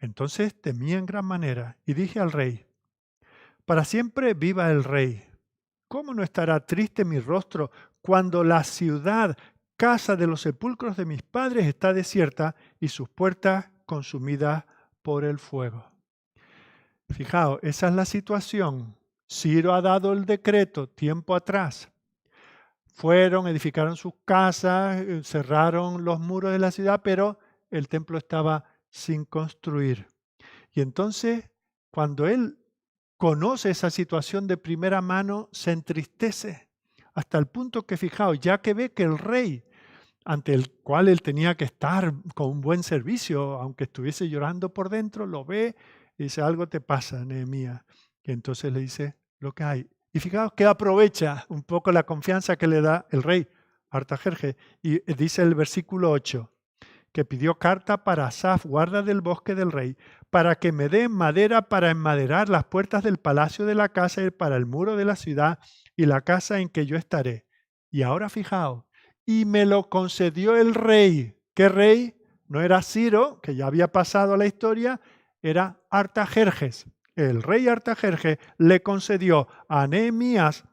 Entonces temí en gran manera y dije al rey, para siempre viva el rey. ¿Cómo no estará triste mi rostro cuando la ciudad, casa de los sepulcros de mis padres, está desierta y sus puertas consumidas por el fuego? Fijaos, esa es la situación. Ciro ha dado el decreto tiempo atrás. Fueron, edificaron sus casas, cerraron los muros de la ciudad, pero el templo estaba sin construir. Y entonces, cuando él conoce esa situación de primera mano, se entristece hasta el punto que, fijaos, ya que ve que el rey, ante el cual él tenía que estar con un buen servicio, aunque estuviese llorando por dentro, lo ve y dice, algo te pasa, Nehemías. Y entonces le dice lo que hay. Y fijaos que aprovecha un poco la confianza que le da el rey Artajerjes. Y dice el versículo 8, que pidió carta para Asaf, guarda del bosque del rey, para que me dé madera para enmaderar las puertas del palacio de la casa y para el muro de la ciudad y la casa en que yo estaré. Y ahora fijaos, y me lo concedió el rey. ¿Qué rey? No era Ciro, que ya había pasado la historia, era Artajerjes. El rey Artajerjes le concedió a Nehemías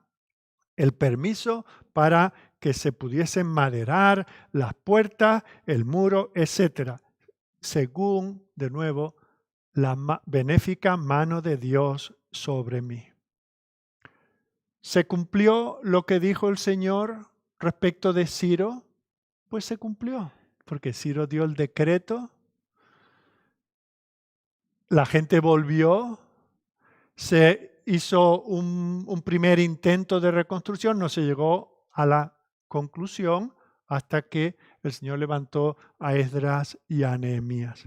el permiso para que se pudiesen maderar las puertas, el muro, etcétera, según, de nuevo, la benéfica mano de Dios sobre mí. ¿Se cumplió lo que dijo el Señor respecto de Ciro? Pues se cumplió, porque Ciro dio el decreto, la gente volvió, se hizo un primer intento de reconstrucción, no se llegó a la conclusión hasta que el Señor levantó a Esdras y a Nehemías.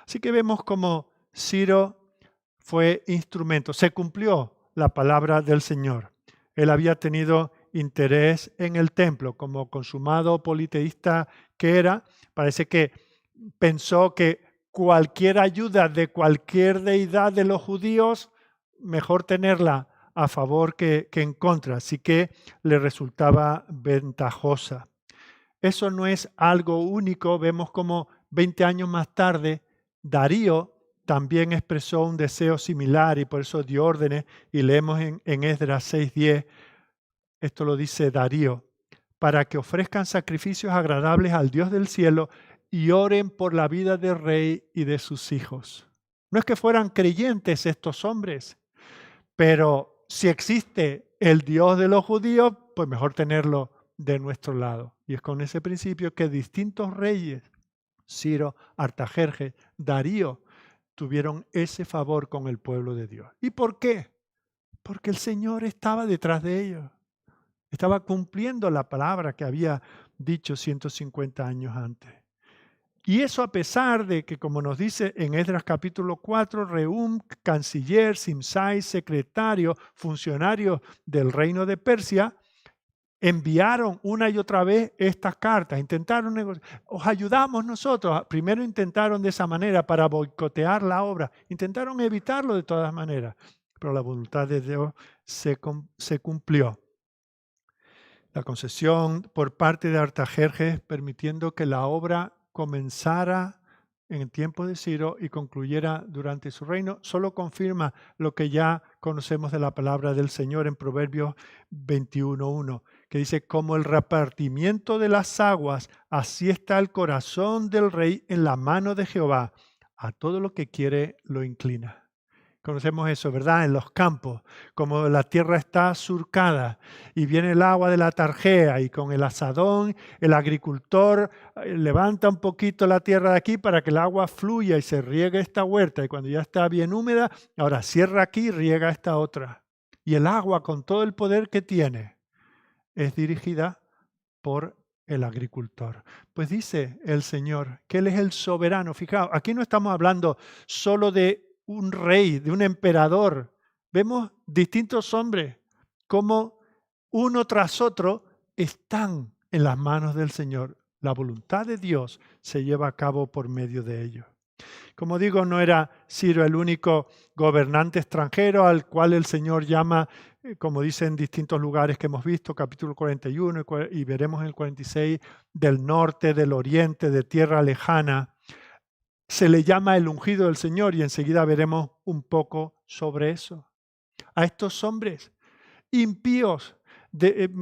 Así que vemos cómo Ciro fue instrumento. Se cumplió la palabra del Señor. Él había tenido interés en el templo, como consumado politeísta que era. Parece que pensó que cualquier ayuda de cualquier deidad de los judíos, mejor tenerla a favor que en contra. Así que le resultaba ventajosa. Eso no es algo único. Vemos como 20 años más tarde, Darío también expresó un deseo similar y por eso dio órdenes. Y leemos en Esdras 6:10, esto lo dice Darío, para que ofrezcan sacrificios agradables al Dios del cielo y oren por la vida del rey y de sus hijos. No es que fueran creyentes estos hombres, pero si existe el Dios de los judíos, pues mejor tenerlo de nuestro lado. Y es con ese principio que distintos reyes, Ciro, Artajerjes, Darío, tuvieron ese favor con el pueblo de Dios. ¿Y por qué? Porque el Señor estaba detrás de ellos. Estaba cumpliendo la palabra que había dicho 150 años antes. Y eso a pesar de que, como nos dice en Esdras capítulo 4, Rehum, canciller, Simsai, secretario, funcionario del reino de Persia, enviaron una y otra vez estas cartas, intentaron negociar, os ayudamos nosotros. Primero intentaron de esa manera para boicotear la obra, intentaron evitarlo de todas maneras, pero la voluntad de Dios se cumplió. La concesión por parte de Artajerjes permitiendo que la obra comenzara en el tiempo de Ciro y concluyera durante su reino, solo confirma lo que ya conocemos de la palabra del Señor en Proverbios 21:1, que dice, como el repartimiento de las aguas, así está el corazón del rey en la mano de Jehová, a todo lo que quiere lo inclina. Conocemos eso, ¿verdad? En los campos, como la tierra está surcada y viene el agua de la tarjea y con el azadón el agricultor levanta un poquito la tierra de aquí para que el agua fluya y se riegue esta huerta y cuando ya está bien húmeda, ahora cierra aquí y riega esta otra. Y el agua con todo el poder que tiene es dirigida por el agricultor. Pues dice el Señor que Él es el soberano. Fijaos, aquí no estamos hablando solo de un rey, de un emperador. Vemos distintos hombres como uno tras otro están en las manos del Señor. La voluntad de Dios se lleva a cabo por medio de ellos. Como digo, no era Ciro el único gobernante extranjero al cual el Señor llama, como dice en distintos lugares que hemos visto, capítulo 41 y veremos en el 46, del norte, del oriente, de tierra lejana. Se le llama el ungido del Señor y enseguida veremos un poco sobre eso. A estos hombres impíos,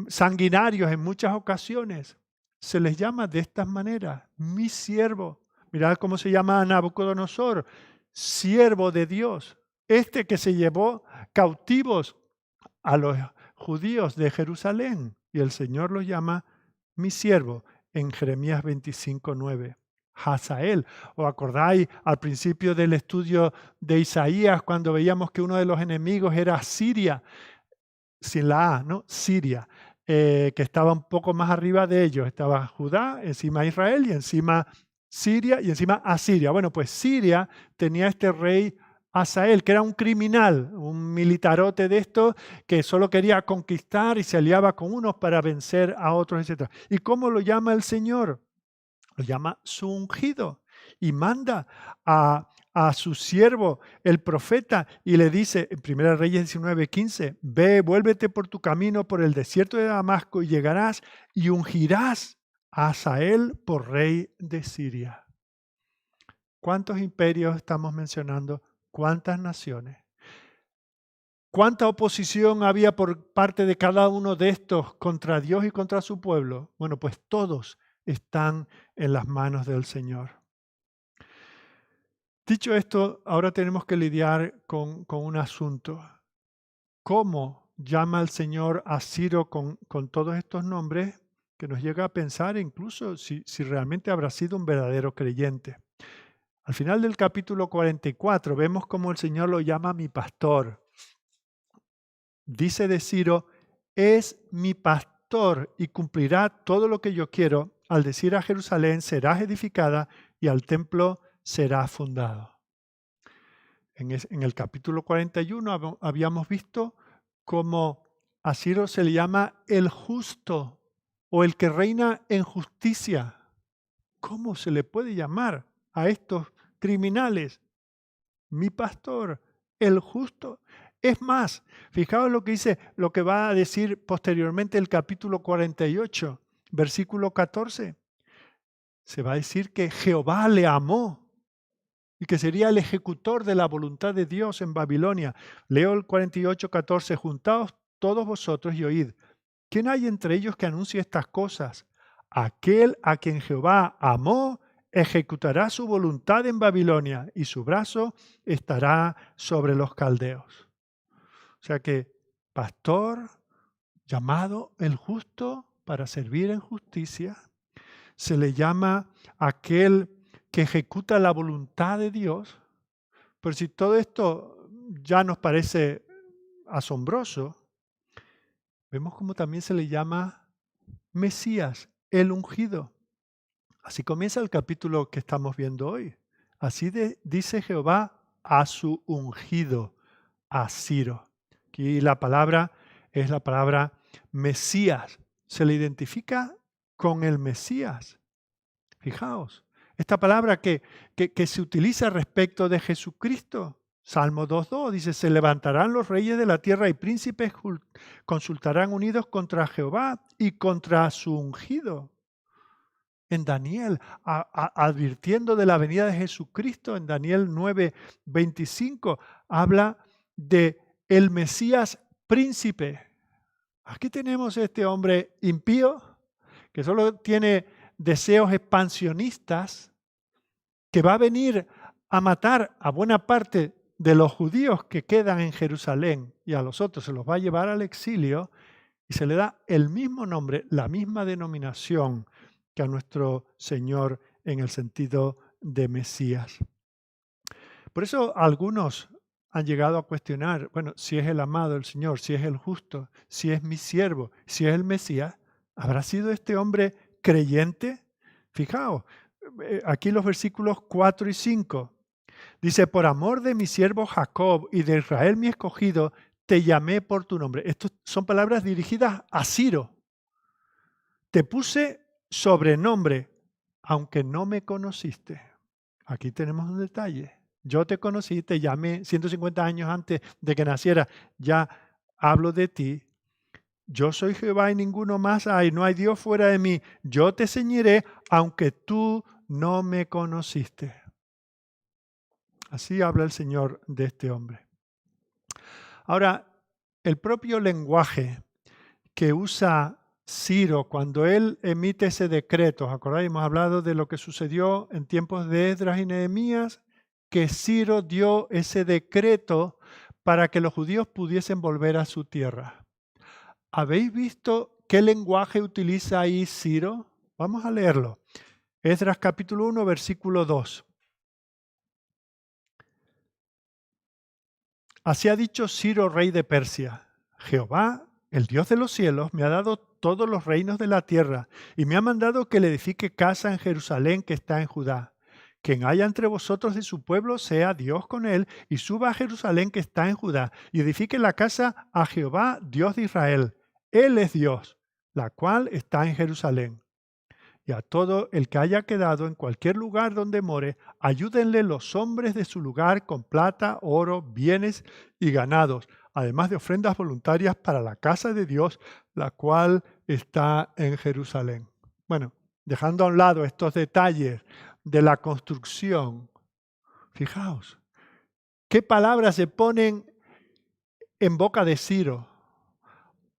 sanguinarios en muchas ocasiones, se les llama de estas maneras, mi siervo. Mirad cómo se llama a Nabucodonosor, siervo de Dios. Este que se llevó cautivos a los judíos de Jerusalén. Y el Señor los llama mi siervo en Jeremías 25:9. Hazael. ¿Os acordáis al principio del estudio de Isaías cuando veíamos que uno de los enemigos era Siria? Sin la A, ¿no? Siria, que estaba un poco más arriba de ellos. Estaba Judá, encima Israel y encima Siria y encima Asiria. Bueno, pues Siria tenía este rey Hazael, que era un criminal, un militarote de estos que solo quería conquistar y se aliaba con unos para vencer a otros, etc. ¿Y cómo lo llama el Señor? Lo llama su ungido y manda a su siervo, el profeta, y le dice en 1 Reyes 19:15, ve, vuélvete por tu camino por el desierto de Damasco y llegarás y ungirás a Hazael por rey de Siria. ¿Cuántos imperios estamos mencionando? ¿Cuántas naciones? ¿Cuánta oposición había por parte de cada uno de estos contra Dios y contra su pueblo? Bueno, pues todos están en las manos del Señor. Dicho esto, ahora tenemos que lidiar con un asunto. ¿Cómo llama el Señor a Ciro con todos estos nombres? Que nos llega a pensar incluso si realmente habrá sido un verdadero creyente. Al final del capítulo 44 vemos cómo el Señor lo llama mi pastor. Dice de Ciro, es mi pastor y cumplirá todo lo que yo quiero. Al decir a Jerusalén, serás edificada y al templo será fundado. En el capítulo 41 habíamos visto cómo a Ciro se le llama el justo o el que reina en justicia. ¿Cómo se le puede llamar a estos criminales? Mi pastor, el justo. Es más, fijaos lo que dice, lo que va a decir posteriormente el capítulo 48, versículo 14. Se va a decir que Jehová le amó y que sería el ejecutor de la voluntad de Dios en Babilonia. Leo el 48:14, juntaos todos vosotros y oíd. ¿Quién hay entre ellos que anuncie estas cosas? Aquel a quien Jehová amó ejecutará su voluntad en Babilonia y su brazo estará sobre los caldeos. O sea que pastor llamado el justo para servir en justicia, se le llama aquel que ejecuta la voluntad de Dios. Pero si todo esto ya nos parece asombroso, Vemos como también se le llama Mesías, el ungido. Así comienza el capítulo que estamos viendo hoy. Dice Jehová a su ungido, a Ciro. Aquí la palabra es la palabra Mesías. Se le identifica con el Mesías. Fijaos, esta palabra que se utiliza respecto de Jesucristo. Salmo 2.2 dice, se levantarán los reyes de la tierra y príncipes consultarán unidos contra Jehová y contra su ungido. En Daniel, advirtiendo de la venida de Jesucristo, en Daniel 9.25, habla de el Mesías príncipe. Aquí tenemos este hombre impío que solo tiene deseos expansionistas, que va a venir a matar a buena parte de los judíos que quedan en Jerusalén y a los otros se los va a llevar al exilio y se le da el mismo nombre, la misma denominación que a nuestro Señor en el sentido de Mesías. Por eso algunos han llegado a cuestionar, bueno, si es el amado del Señor, si es el justo, si es mi siervo, si es el Mesías, ¿habrá sido este hombre creyente? Fijaos, aquí los versículos 4 y 5. Dice, por amor de mi siervo Jacob y de Israel mi escogido, te llamé por tu nombre. Estas son palabras dirigidas a Ciro. Te puse sobrenombre, aunque no me conociste. Aquí tenemos un detalle. Yo te conocí, te llamé 150 años antes de que naciera. Ya hablo de ti. Yo soy Jehová y ninguno más hay. No hay Dios fuera de mí. Yo te ceñiré, aunque tú no me conociste. Así habla el Señor de este hombre. Ahora, el propio lenguaje que usa Ciro cuando él emite ese decreto, ¿os acordáis? Hemos hablado de lo que sucedió en tiempos de Esdras y Nehemías, que Ciro dio ese decreto para que los judíos pudiesen volver a su tierra. ¿Habéis visto qué lenguaje utiliza ahí Ciro? Vamos a leerlo. Esdras capítulo 1, versículo 2. Así ha dicho Ciro, rey de Persia: Jehová, el Dios de los cielos, me ha dado todos los reinos de la tierra y me ha mandado que le edifique casa en Jerusalén que está en Judá. Quien haya entre vosotros de su pueblo, sea Dios con él, y suba a Jerusalén que está en Judá, y edifique la casa a Jehová, Dios de Israel. Él es Dios, la cual está en Jerusalén. Y a todo el que haya quedado en cualquier lugar donde more, ayúdenle los hombres de su lugar con plata, oro, bienes y ganados, además de ofrendas voluntarias para la casa de Dios, la cual está en Jerusalén. Bueno, dejando a un lado estos detalles de la construcción, fijaos, qué palabras se ponen en boca de Ciro.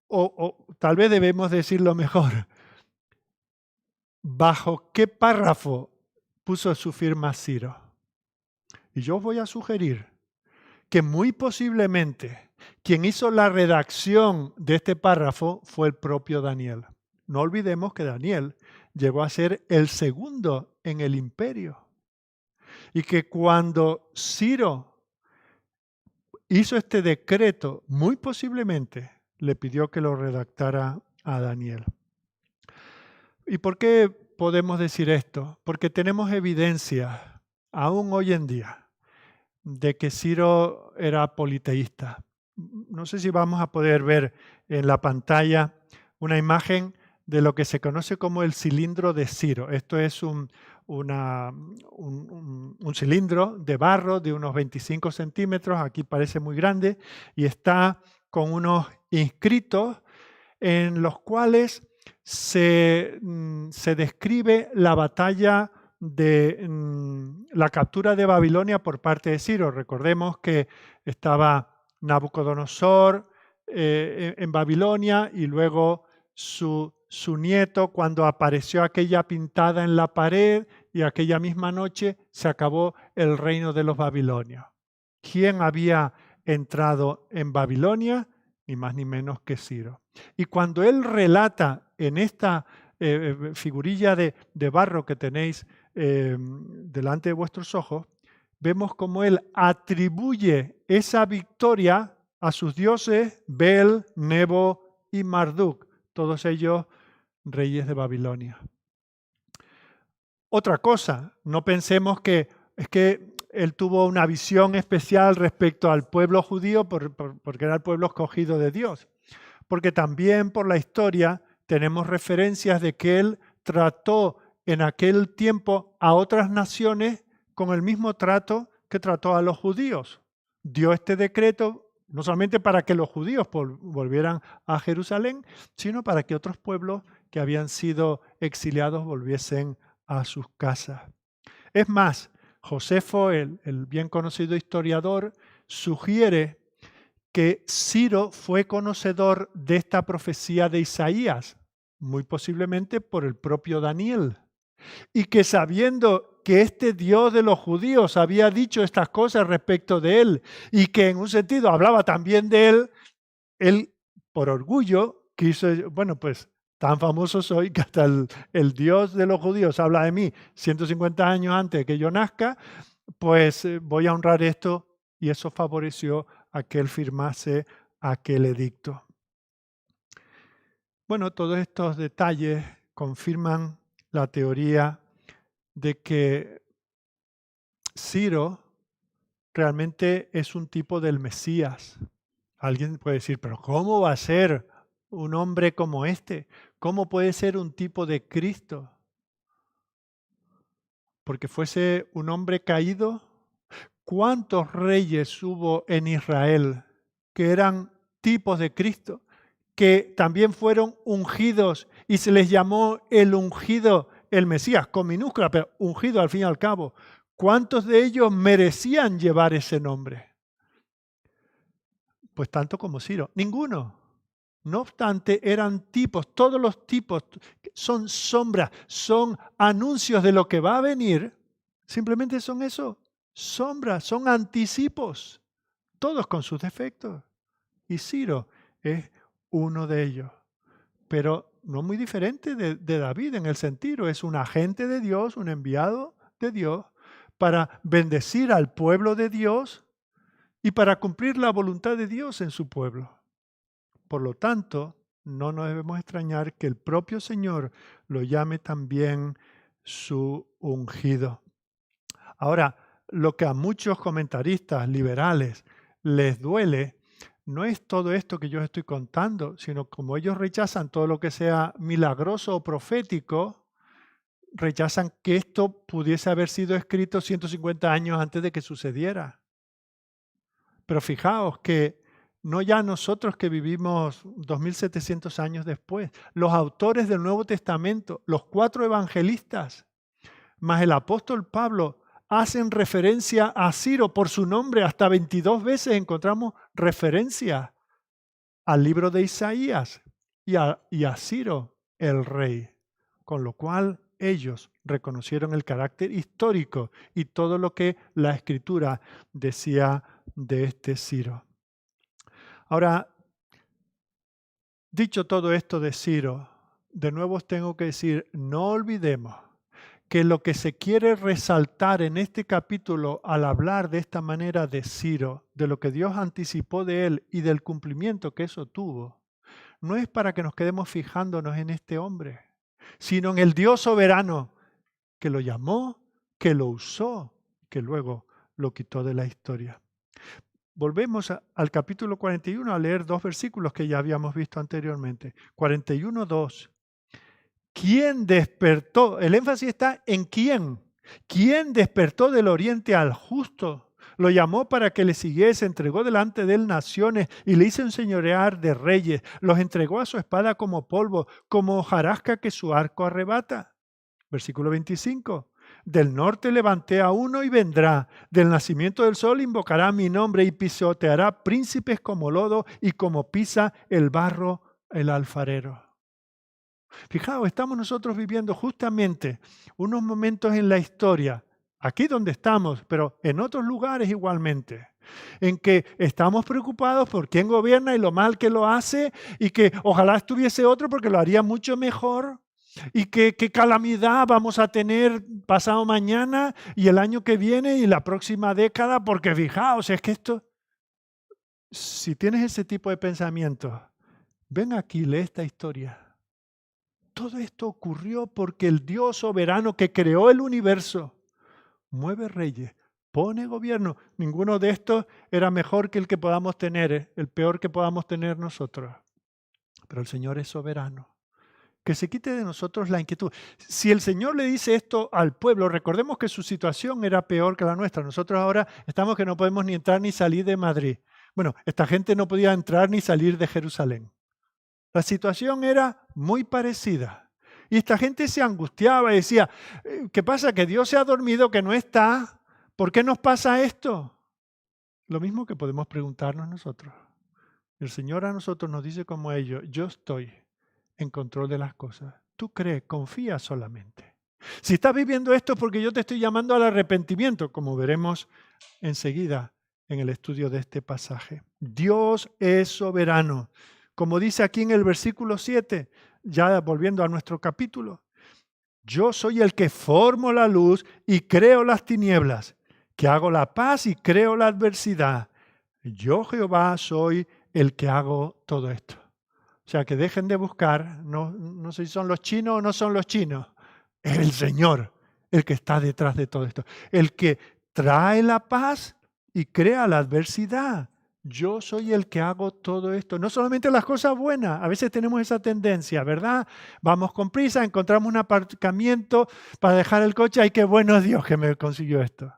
O tal vez debemos decirlo mejor. ¿Bajo qué párrafo puso su firma Ciro? Y yo os voy a sugerir que muy posiblemente quien hizo la redacción de este párrafo fue el propio Daniel. No olvidemos que Daniel llegó a ser el segundo en el imperio. Y que cuando Ciro hizo este decreto, muy posiblemente le pidió que lo redactara a Daniel. ¿Y por qué podemos decir esto? Porque tenemos evidencia, aún hoy en día, de que Ciro era politeísta. No sé si vamos a poder ver en la pantalla una imagen de lo que se conoce como el cilindro de Ciro. Esto es un cilindro de barro de unos 25 centímetros, aquí parece muy grande, y está con unos inscritos en los cuales se describe la batalla de la captura de Babilonia por parte de Ciro. Recordemos que estaba Nabucodonosor en Babilonia y luego su nieto, cuando apareció aquella pintada en la pared, y aquella misma noche se acabó el reino de los babilonios. ¿Quién había entrado en Babilonia? Ni más ni menos que Ciro. Y cuando él relata en esta figurilla de barro que tenéis delante de vuestros ojos, vemos como él atribuye esa victoria a sus dioses Bel, Nebo y Marduk, todos ellos reyes de Babilonia. Otra cosa, no pensemos que es que él tuvo una visión especial respecto al pueblo judío porque era el pueblo escogido de Dios. Porque también por la historia tenemos referencias de que él trató en aquel tiempo a otras naciones con el mismo trato que trató a los judíos. Dio este decreto no solamente para que los judíos volvieran a Jerusalén, sino para que otros pueblos que habían sido exiliados volviesen a sus casas. Es más, Josefo, el bien conocido historiador, sugiere que Ciro fue conocedor de esta profecía de Isaías, muy posiblemente por el propio Daniel, y que sabiendo que este Dios de los judíos había dicho estas cosas respecto de él y que en un sentido hablaba también de él por orgullo quiso, bueno, pues tan famoso soy que hasta el Dios de los judíos habla de mí 150 años antes de que yo nazca, pues voy a honrar esto, y eso favoreció a que él firmase aquel edicto. Bueno, todos estos detalles confirman la teoría de que Ciro realmente es un tipo del Mesías. Alguien puede decir, pero ¿cómo va a ser un hombre como este? ¿Cómo puede ser un tipo de Cristo? Porque fuese un hombre caído. ¿Cuántos reyes hubo en Israel que eran tipos de Cristo, que también fueron ungidos y se les llamó el ungido, el Mesías, con minúscula, pero ungido al fin y al cabo? ¿Cuántos de ellos merecían llevar ese nombre? Pues tanto como Ciro, ninguno. No obstante, eran tipos, todos los tipos son sombras, son anuncios de lo que va a venir. Simplemente son eso, sombras, son anticipos, todos con sus defectos. Y Ciro es uno de ellos, pero no muy diferente de David en el sentido, es un agente de Dios, un enviado de Dios para bendecir al pueblo de Dios y para cumplir la voluntad de Dios en su pueblo. Por lo tanto, no nos debemos extrañar que el propio Señor lo llame también su ungido. Ahora, lo que a muchos comentaristas liberales les duele no es todo esto que yo estoy contando, sino como ellos rechazan todo lo que sea milagroso o profético, rechazan que esto pudiese haber sido escrito 150 años antes de que sucediera. Pero fijaos que no ya nosotros que vivimos 2700 años después, los autores del Nuevo Testamento, los 4 evangelistas, más el apóstol Pablo, hacen referencia a Ciro por su nombre. Hasta 22 veces encontramos referencia al libro de Isaías y a Ciro, el rey. Con lo cual ellos reconocieron el carácter histórico y todo lo que la Escritura decía de este Ciro. Ahora, dicho todo esto de Ciro, de nuevo os tengo que decir, no olvidemos que lo que se quiere resaltar en este capítulo al hablar de esta manera de Ciro, de lo que Dios anticipó de él y del cumplimiento que eso tuvo, no es para que nos quedemos fijándonos en este hombre, sino en el Dios soberano que lo llamó, que lo usó, que luego lo quitó de la historia. Volvemos al capítulo 41 a leer 2 versículos que ya habíamos visto anteriormente. 41:2. ¿Quién despertó? El énfasis está en quién. ¿Quién despertó del oriente al justo? Lo llamó para que le siguiese, entregó delante de él naciones y le hizo enseñorear de reyes. Los entregó a su espada como polvo, como hojarasca que su arco arrebata. Versículo 25. Del norte levanté a uno y vendrá. Del nacimiento del sol invocará mi nombre y pisoteará príncipes como lodo y como pisa el barro el alfarero. Fijaos, estamos nosotros viviendo justamente unos momentos en la historia, aquí donde estamos, pero en otros lugares igualmente, en que estamos preocupados por quién gobierna y lo mal que lo hace y que ojalá estuviese otro porque lo haría mucho mejor. Y qué calamidad vamos a tener pasado mañana y el año que viene y la próxima década, porque fijaos, es que esto, si tienes ese tipo de pensamiento, Ven aquí, lee esta historia. Todo esto ocurrió porque el Dios soberano que creó el universo mueve reyes, pone gobierno. Ninguno de estos era mejor que el que podamos tener, el peor que podamos tener nosotros. Pero el Señor es soberano. Que se quite de nosotros la inquietud. Si el Señor le dice esto al pueblo, recordemos que su situación era peor que la nuestra. Nosotros ahora estamos que no podemos ni entrar ni salir de Madrid. Bueno, esta gente no podía entrar ni salir de Jerusalén. La situación era muy parecida. Y esta gente se angustiaba y decía, ¿qué pasa? ¿Que Dios se ha dormido, que no está? ¿Por qué nos pasa esto? Lo mismo que podemos preguntarnos nosotros. El Señor a nosotros nos dice como ellos, yo estoy en control de las cosas. Tú crees, confía solamente. Si estás viviendo esto es porque yo te estoy llamando al arrepentimiento, como veremos enseguida en el estudio de este pasaje. Dios es soberano. Como dice aquí en el versículo 7, ya volviendo a nuestro capítulo, yo soy el que formo la luz y creo las tinieblas, que hago la paz y creo la adversidad. Yo, Jehová, soy el que hago todo esto. O sea, que dejen de buscar, no sé si son los chinos o no son los chinos. Es el Señor el que está detrás de todo esto. El que trae la paz y crea la adversidad. Yo soy el que hago todo esto. No solamente las cosas buenas, a veces tenemos esa tendencia, ¿verdad? Vamos con prisa, encontramos un aparcamiento para dejar el coche. ¡Ay, qué bueno es Dios que me consiguió esto!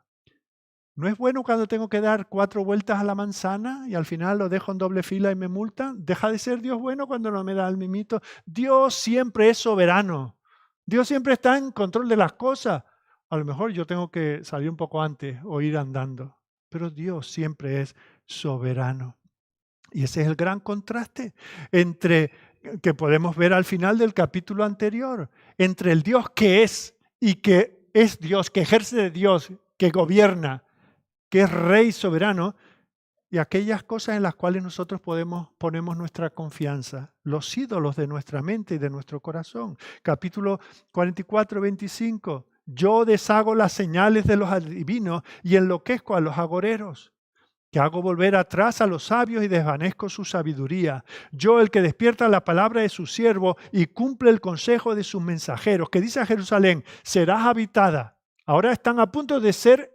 ¿No es bueno cuando tengo que dar 4 vueltas a la manzana y al final lo dejo en doble fila y me multan? ¿Deja de ser Dios bueno cuando no me da el mimito? Dios siempre es soberano. Dios siempre está en control de las cosas. A lo mejor yo tengo que salir un poco antes o ir andando, pero Dios siempre es soberano. Y ese es el gran contraste entre que podemos ver al final del capítulo anterior, entre el Dios que es y que es Dios, que ejerce de Dios, que gobierna, que es Rey soberano, y aquellas cosas en las cuales nosotros ponemos nuestra confianza, los ídolos de nuestra mente y de nuestro corazón. Capítulo 44, 25. Yo deshago las señales de los adivinos y enloquezco a los agoreros, que hago volver atrás a los sabios y desvanezco su sabiduría. Yo, el que despierta la palabra de su siervo y cumple el consejo de sus mensajeros, que dice a Jerusalén, serás habitada. Ahora están a punto de ser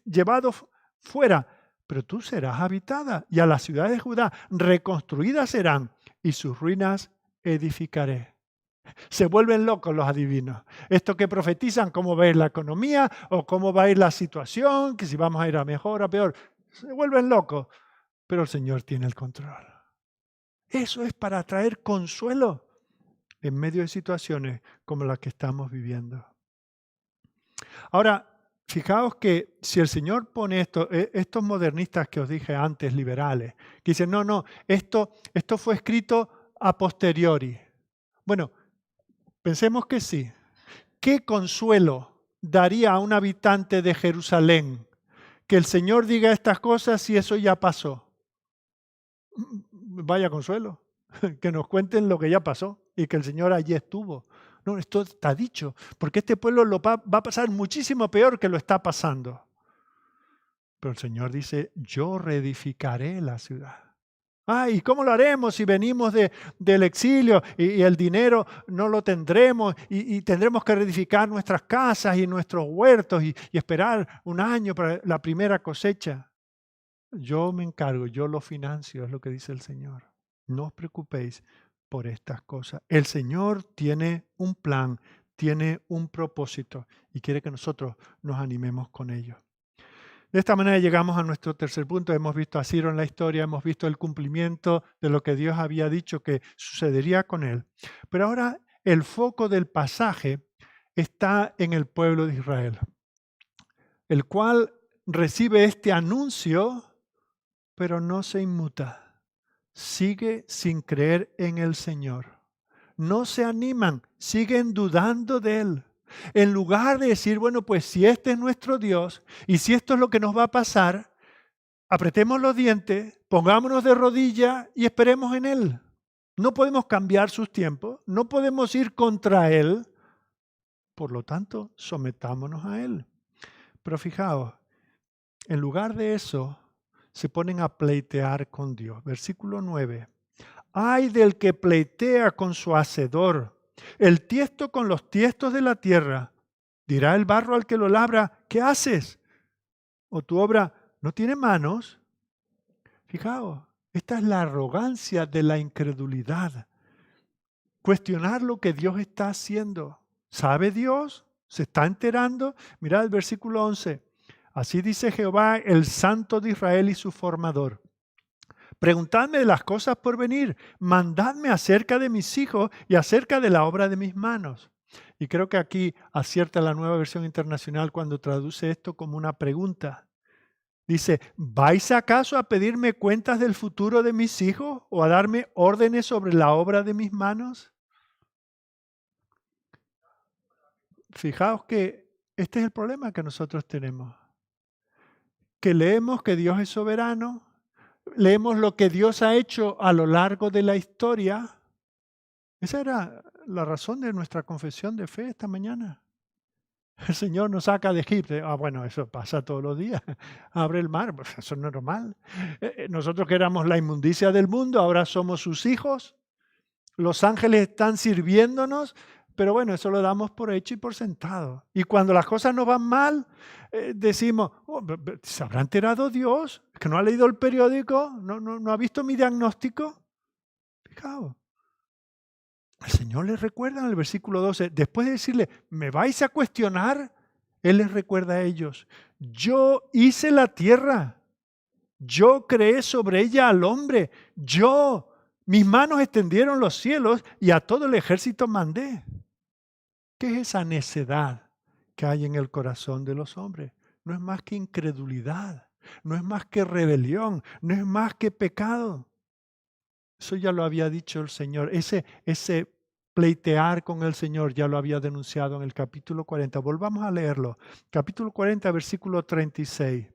llevados fuera, pero tú serás habitada, y a las ciudades de Judá reconstruidas serán, y sus ruinas edificaré. Se vuelven locos los adivinos. Estos que profetizan cómo va a ir la economía o cómo va a ir la situación, que si vamos a ir a mejor o a peor. Se vuelven locos, pero el Señor tiene el control. Eso es para traer consuelo en medio de situaciones como las que estamos viviendo. Ahora, fijaos que si el Señor pone estos modernistas que os dije antes, liberales, que dicen, no, esto fue escrito a posteriori. Bueno, pensemos que sí. ¿Qué consuelo daría a un habitante de Jerusalén que el Señor diga estas cosas si eso ya pasó? Vaya consuelo, que nos cuenten lo que ya pasó y que el Señor allí estuvo. No, esto está dicho, porque este pueblo va a pasar muchísimo peor que lo está pasando. Pero el Señor dice, yo reedificaré la ciudad. ¿Y cómo lo haremos si venimos del exilio y el dinero no lo tendremos y tendremos que reedificar nuestras casas y nuestros huertos y esperar un año para la primera cosecha? Yo me encargo, yo lo financio, es lo que dice el Señor. No os preocupéis por estas cosas. El Señor tiene un plan, tiene un propósito y quiere que nosotros nos animemos con ello. De esta manera llegamos a nuestro tercer punto. Hemos visto a Ciro en la historia, hemos visto el cumplimiento de lo que Dios había dicho que sucedería con él. Pero ahora el foco del pasaje está en el pueblo de Israel, el cual recibe este anuncio, pero no se inmuta. Sigue sin creer en el Señor. No se animan, siguen dudando de Él. En lugar de decir, bueno, pues si este es nuestro Dios y si esto es lo que nos va a pasar, apretemos los dientes, pongámonos de rodillas y esperemos en Él. No podemos cambiar sus tiempos, no podemos ir contra Él, por lo tanto, sometámonos a Él. Pero fijaos, en lugar de eso, se ponen a pleitear con Dios. Versículo 9. Ay del que pleitea con su hacedor, el tiesto con los tiestos de la tierra. Dirá el barro al que lo labra, ¿qué haces? O tu obra no tiene manos. Fijaos, esta es la arrogancia de la incredulidad. Cuestionar lo que Dios está haciendo. ¿Sabe Dios? ¿Se está enterando? Mirad el versículo 11. Así dice Jehová, el Santo de Israel y su formador. Preguntadme de las cosas por venir, mandadme acerca de mis hijos y acerca de la obra de mis manos. Y creo que aquí acierta la Nueva Versión Internacional cuando traduce esto como una pregunta. Dice, ¿vais acaso a pedirme cuentas del futuro de mis hijos o a darme órdenes sobre la obra de mis manos? Fijaos que este es el problema que nosotros tenemos. Que leemos que Dios es soberano, leemos lo que Dios ha hecho a lo largo de la historia. Esa era la razón de nuestra confesión de fe esta mañana. El Señor nos saca de Egipto. Bueno, eso pasa todos los días. Abre el mar, pues eso no es normal. Nosotros que éramos la inmundicia del mundo, ahora somos sus hijos. Los ángeles están sirviéndonos, pero bueno, eso lo damos por hecho y por sentado. Y cuando las cosas nos van mal, decimos, ¿se habrá enterado Dios? ¿Que no ha leído el periódico? ¿No ha visto mi diagnóstico? Fijaos. El Señor les recuerda en el versículo 12, después de decirle, ¿me vais a cuestionar? Él les recuerda a ellos, yo hice la tierra, yo creé sobre ella al hombre, mis manos extendieron los cielos y a todo el ejército mandé. ¿Qué es esa necedad que hay en el corazón de los hombres? No es más que incredulidad, no es más que rebelión, no es más que pecado. Eso ya lo había dicho el Señor. Ese pleitear con el Señor ya lo había denunciado en el capítulo 40. Volvamos a leerlo. Capítulo 40, versículo 36.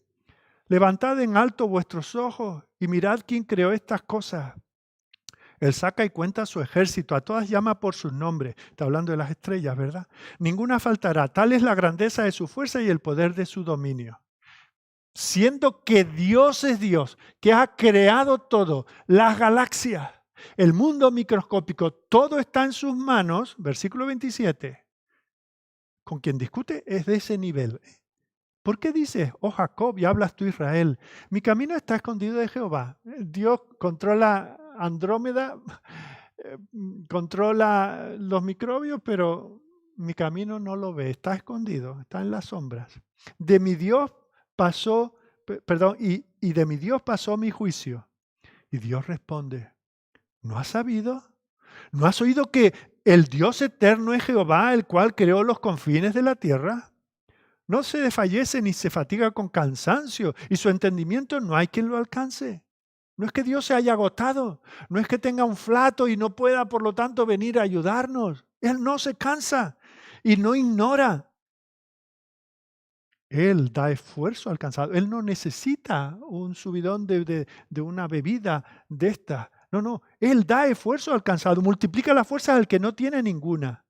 Levantad en alto vuestros ojos y mirad quién creó estas cosas. Él saca y cuenta a su ejército, a todas llama por sus nombres. Está hablando de las estrellas, ¿verdad? Ninguna faltará. Tal es la grandeza de su fuerza y el poder de su dominio. Siendo que Dios es Dios, que ha creado todo, las galaxias, el mundo microscópico, todo está en sus manos, versículo 27. Con quien discute es de ese nivel. ¿Por qué dices, oh Jacob, y hablas tú Israel? Mi camino está escondido de Jehová. Dios controla Andrómeda, controla los microbios, pero mi camino no lo ve, está escondido, está en las sombras. De mi Dios pasó, y de mi Dios pasó mi juicio. Y Dios responde, ¿no has sabido? ¿No has oído que el Dios eterno es Jehová, el cual creó los confines de la tierra? No se desfallece ni se fatiga con cansancio, y su entendimiento no hay quien lo alcance. No es que Dios se haya agotado, no es que tenga un flato y no pueda, por lo tanto, venir a ayudarnos. Él no se cansa y no ignora. Él da esfuerzo al cansado. Él no necesita un subidón de una bebida de esta. No. Él da esfuerzo al cansado. Multiplica las fuerzas al que no tiene ninguna.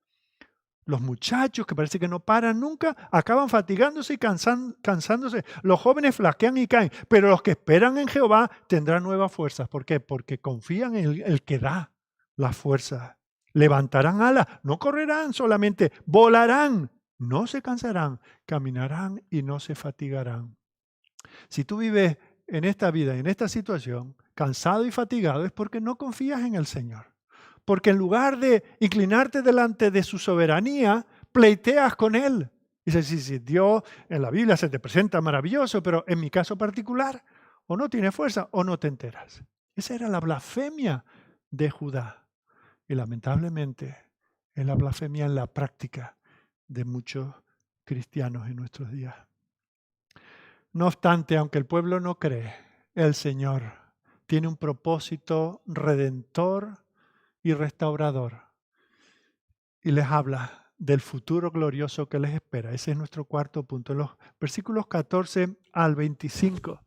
Los muchachos que parece que no paran nunca, acaban fatigándose y cansándose. Los jóvenes flaquean y caen. Pero los que esperan en Jehová tendrán nuevas fuerzas. ¿Por qué? Porque confían en el que da las fuerzas. Levantarán alas. No correrán solamente, volarán. No se cansarán, caminarán y no se fatigarán. Si tú vives en esta vida, en esta situación, cansado y fatigado, es porque no confías en el Señor. Porque en lugar de inclinarte delante de su soberanía, pleiteas con Él. Dices, sí, Dios en la Biblia se te presenta maravilloso, pero en mi caso particular, o no tiene fuerza o no te enteras. Esa era la blasfemia de Judá. Y lamentablemente es la blasfemia en la práctica de muchos cristianos en nuestros días. No obstante, aunque el pueblo no cree, el Señor tiene un propósito redentor y restaurador. Y les habla del futuro glorioso que les espera. Ese es nuestro cuarto punto. En los versículos 14 al 25.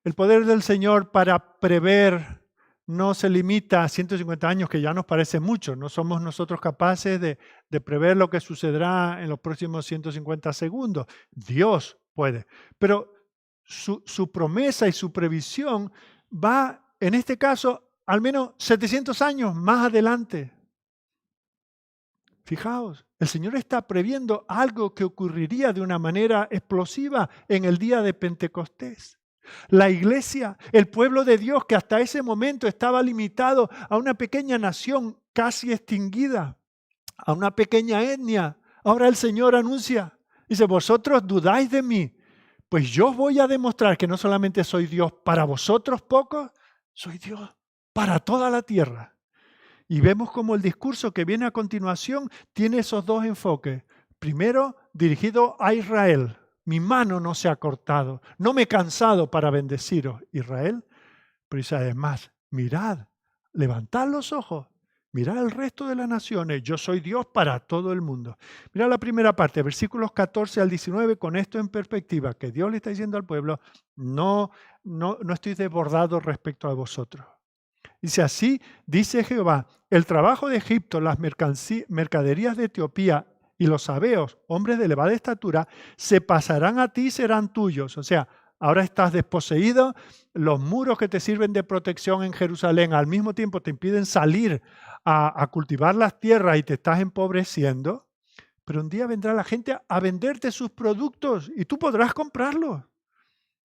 El poder del Señor para prever no se limita a 150 años, que ya nos parece mucho. No somos nosotros capaces de prever lo que sucederá en los próximos 150 segundos. Dios puede. Pero su promesa y su previsión va, en este caso, al menos 700 años más adelante. Fijaos, el Señor está previendo algo que ocurriría de una manera explosiva en el día de Pentecostés. La iglesia, el pueblo de Dios que hasta ese momento estaba limitado a una pequeña nación casi extinguida, a una pequeña etnia. Ahora el Señor anuncia, dice, vosotros dudáis de mí, pues yo os voy a demostrar que no solamente soy Dios para vosotros pocos, soy Dios para toda la tierra. Y vemos como el discurso que viene a continuación tiene esos dos enfoques. Primero, dirigido a Israel. Mi mano no se ha cortado, no me he cansado para bendeciros, Israel. Pero dice además, mirad, levantad los ojos, mirad al resto de las naciones, yo soy Dios para todo el mundo. Mirad la primera parte, versículos 14 al 19, con esto en perspectiva, que Dios le está diciendo al pueblo, no estoy desbordado respecto a vosotros. Dice así, dice Jehová, el trabajo de Egipto, las mercaderías de Etiopía y los sabeos, hombres de elevada estatura, se pasarán a ti y serán tuyos. O sea, ahora estás desposeído, los muros que te sirven de protección en Jerusalén al mismo tiempo te impiden salir a cultivar las tierras y te estás empobreciendo, pero un día vendrá la gente a venderte sus productos y tú podrás comprarlos.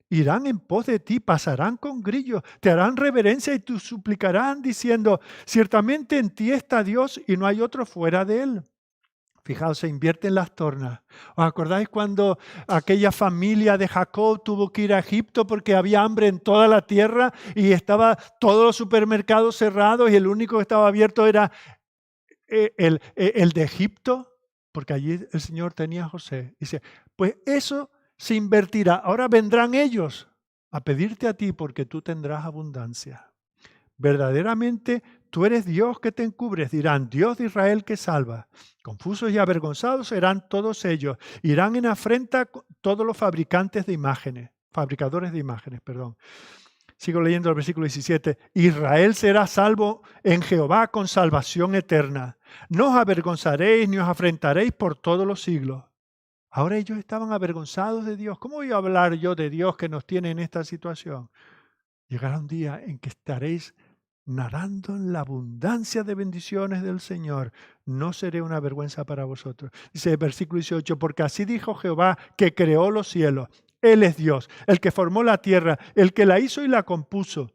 Irán en pos de ti, pasarán con grillos, te harán reverencia y te suplicarán diciendo, ciertamente en ti está Dios y no hay otro fuera de él. Fijaos, se invierten las tornas. ¿Os acordáis cuando aquella familia de Jacob tuvo que ir a Egipto porque había hambre en toda la tierra y estaba todos los supermercados cerrados y el único que estaba abierto era el de Egipto? Porque allí el Señor tenía a José. Dice, pues eso se invertirá. Ahora vendrán ellos a pedirte a ti porque tú tendrás abundancia. Verdaderamente tú eres Dios que te encubres, dirán, Dios de Israel que salva. Confusos y avergonzados serán todos ellos. Irán en afrenta todos los fabricadores de imágenes, perdón. Sigo leyendo el versículo 17. Israel será salvo en Jehová con salvación eterna. No os avergonzaréis ni os afrentaréis por todos los siglos. Ahora ellos estaban avergonzados de Dios. ¿Cómo voy a hablar yo de Dios que nos tiene en esta situación? Llegará un día en que estaréis nadando en la abundancia de bendiciones del Señor. No seré una vergüenza para vosotros. Dice el versículo 18, porque así dijo Jehová que creó los cielos. Él es Dios, el que formó la tierra, el que la hizo y la compuso.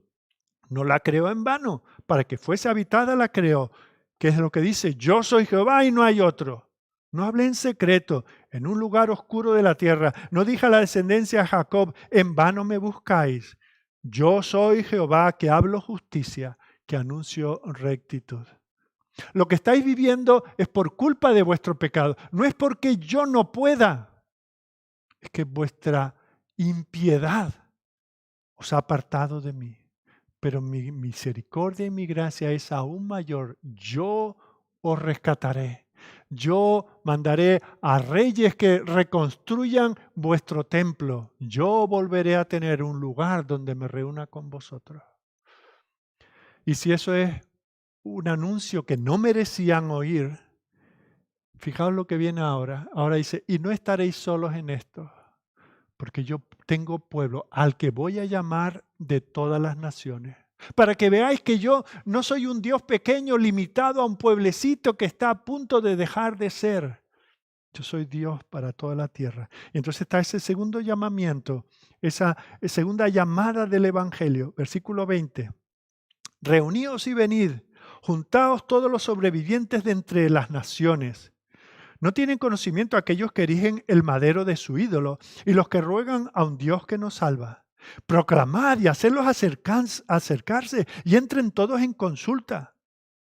No la creó en vano, para que fuese habitada la creó. Que es lo que dice, yo soy Jehová y no hay otro. No hablé en secreto, en un lugar oscuro de la tierra. No dije a la descendencia de Jacob, en vano me buscáis. Yo soy Jehová que hablo justicia, que anuncio rectitud. Lo que estáis viviendo es por culpa de vuestro pecado. No es porque yo no pueda. Es que vuestra impiedad os ha apartado de mí. Pero mi misericordia y mi gracia es aún mayor. Yo os rescataré. Yo mandaré a reyes que reconstruyan vuestro templo. Yo volveré a tener un lugar donde me reúna con vosotros. Y si eso es un anuncio que no merecían oír, fijaos lo que viene ahora. Ahora dice, y no estaréis solos en esto, porque yo tengo pueblo al que voy a llamar de todas las naciones. Para que veáis que yo no soy un Dios pequeño limitado a un pueblecito que está a punto de dejar de ser. Yo soy Dios para toda la tierra. Y entonces está ese segundo llamamiento, esa segunda llamada del Evangelio, versículo 20. Reuníos y venid, juntaos todos los sobrevivientes de entre las naciones. No tienen conocimiento aquellos que erigen el madero de su ídolo y los que ruegan a un Dios que nos salva. Proclamad y hacedlos acercarse y entren todos en consulta.